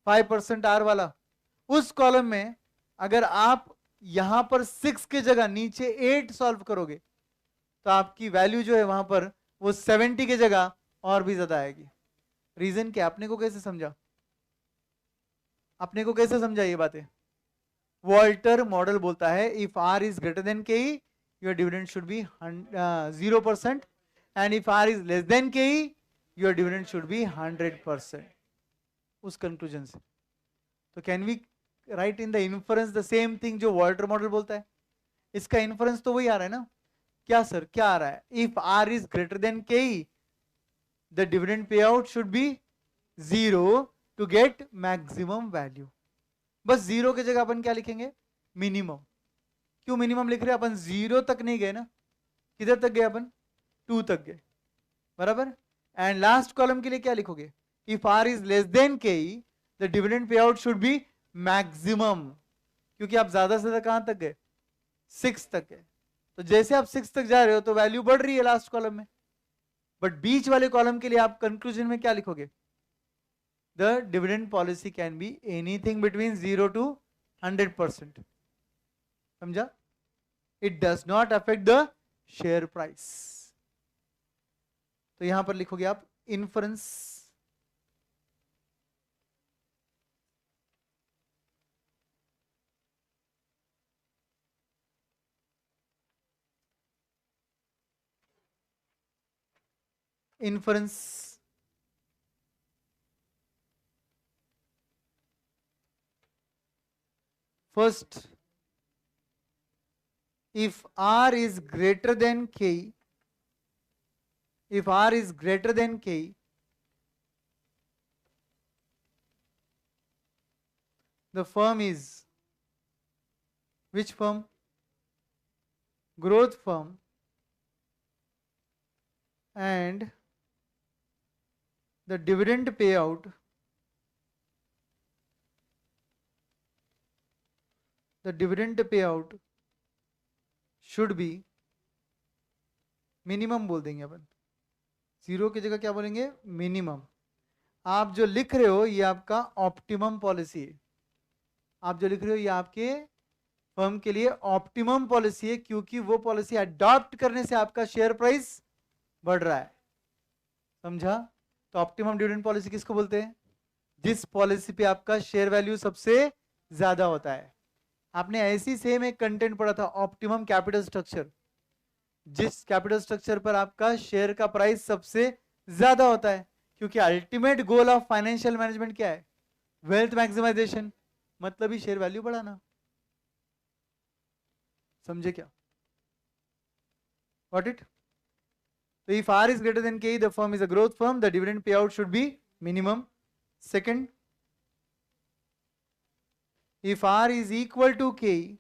Speaker 1: 5% आर वाला, उस कॉलम में अगर आप यहां पर 6 की जगह नीचे 8 सॉल्व करोगे तो आपकी वैल्यू जो है वहां पर वो 70 की जगह और भी ज्यादा आएगी। रीजन क्या? अपने को कैसे समझा? अपने को कैसे समझा ये बातें? वॉल्टर मॉडल बोलता है if R is greater than K your dividend should be 0%, and if R is less than K your dividend should be 100%। उस कंक्लूजन से तो can we write in the inference the same thing जो Walter model बोलता है? इसका inference तो वही आ रहा है ना। क्या सर, क्या आ रहा है? If R is greater than K the dividend पे out should be 0 to get maximum value. बस 0 की जगह अपन क्या लिखेंगे? मिनिमम। क्यों मिनिमम लिख रहे हैं? अपन 0 तक नहीं गए ना, किधर तक गए अपन? 2 तक गए, बराबर। एंड लास्ट कॉलम के लिए क्या लिखोगे? If R is less than K the dividend पे आउट शुड बी मैक्सिमम, क्योंकि आप ज्यादा से ज्यादा कहां तक गए? 6 तक गए। तो जैसे आप 6 तक जा रहे हो तो वैल्यू बढ़ रही है लास्ट कॉलम में। बट बीच वाले कॉलम के लिए आप कंक्लूजन में क्या लिखोगे? The dividend policy can be anything between 0 to 100%। समझा? It does not affect the share price. तो यहां पर लिखोगे आप inference inference first, if r is greater than k, if r is greater than k, the firm is which firm? Growth firm, and the dividend payout, the dividend payout should be minimum बोल देंगे अपन, 0 की जगह क्या बोलेंगे? Minimum. आप जो लिख रहे हो ये आपका ऑप्टिमम पॉलिसी है। आप जो लिख रहे हो ये आपके फर्म के लिए ऑप्टिमम पॉलिसी है, क्योंकि वो पॉलिसी अडॉप्ट करने से आपका शेयर प्राइस बढ़ रहा है। समझा? तो ऑप्टिमम डिविडेंड पॉलिसी किसको बोलते हैं? जिस पॉलिसी पे आपका शेयर वैल्यू सबसे ज्यादा होता है। आपने ऐसी सेम एक कंटेंट पढ़ा था, ऑप्टिमम कैपिटल स्ट्रक्चर। जिस कैपिटल स्ट्रक्चर पर आपका शेयर का प्राइस सबसे ज्यादा होता है, क्योंकि ultimate goal of financial management क्या है? वेल्थ मैक्सिमाइजेशन, मतलब ही शेयर वैल्यू बढ़ाना। समझे क्या? Got it? So if R is greater than K, the firm is a growth firm. The dividend payout should be minimum. Second, if R is equal to K,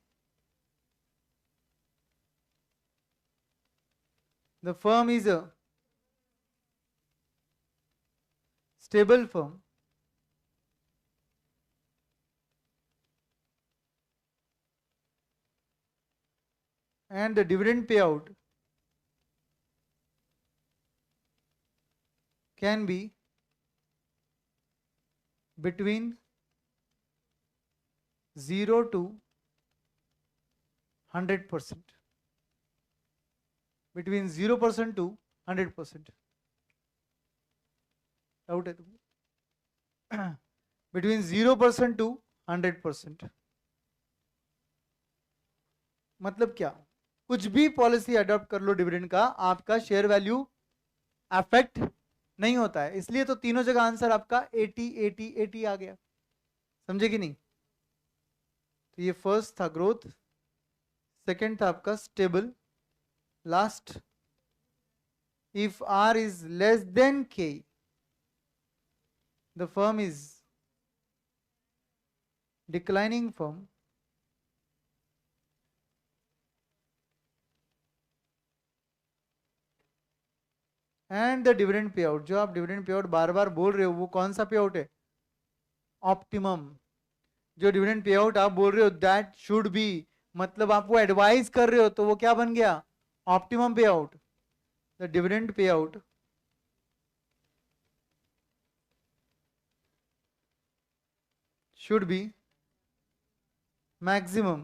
Speaker 1: the firm is a stable firm. And the dividend payout can be between 0 to 100%. Between 0% to 100%. Doubt है तुमको? Between 0% to 100%. मतलब क्या? कुछ भी policy adopt कर लो dividend का, आपका share value affect नहीं होता है। इसलिए तो तीनों जगह आंसर आपका 80 80 80 आ गया। समझे कि नहीं? तो ये फर्स्ट था ग्रोथ, सेकंड था आपका stable, last if R is less than K the firm is declining firm and the dividend पे आउट, जो आप डिविडेंड पे आउट बार बार बोल रहे हो वो कौन सा पे आउट है? ऑप्टिमम। जो डिविडेंड पे आउट आप बोल रहे हो दैट शुड बी, मतलब आप वो एडवाइस कर रहे हो तो वो क्या बन गया? ऑप्टिमम पे आउट। द डिविडेंड पे आउट should be maximum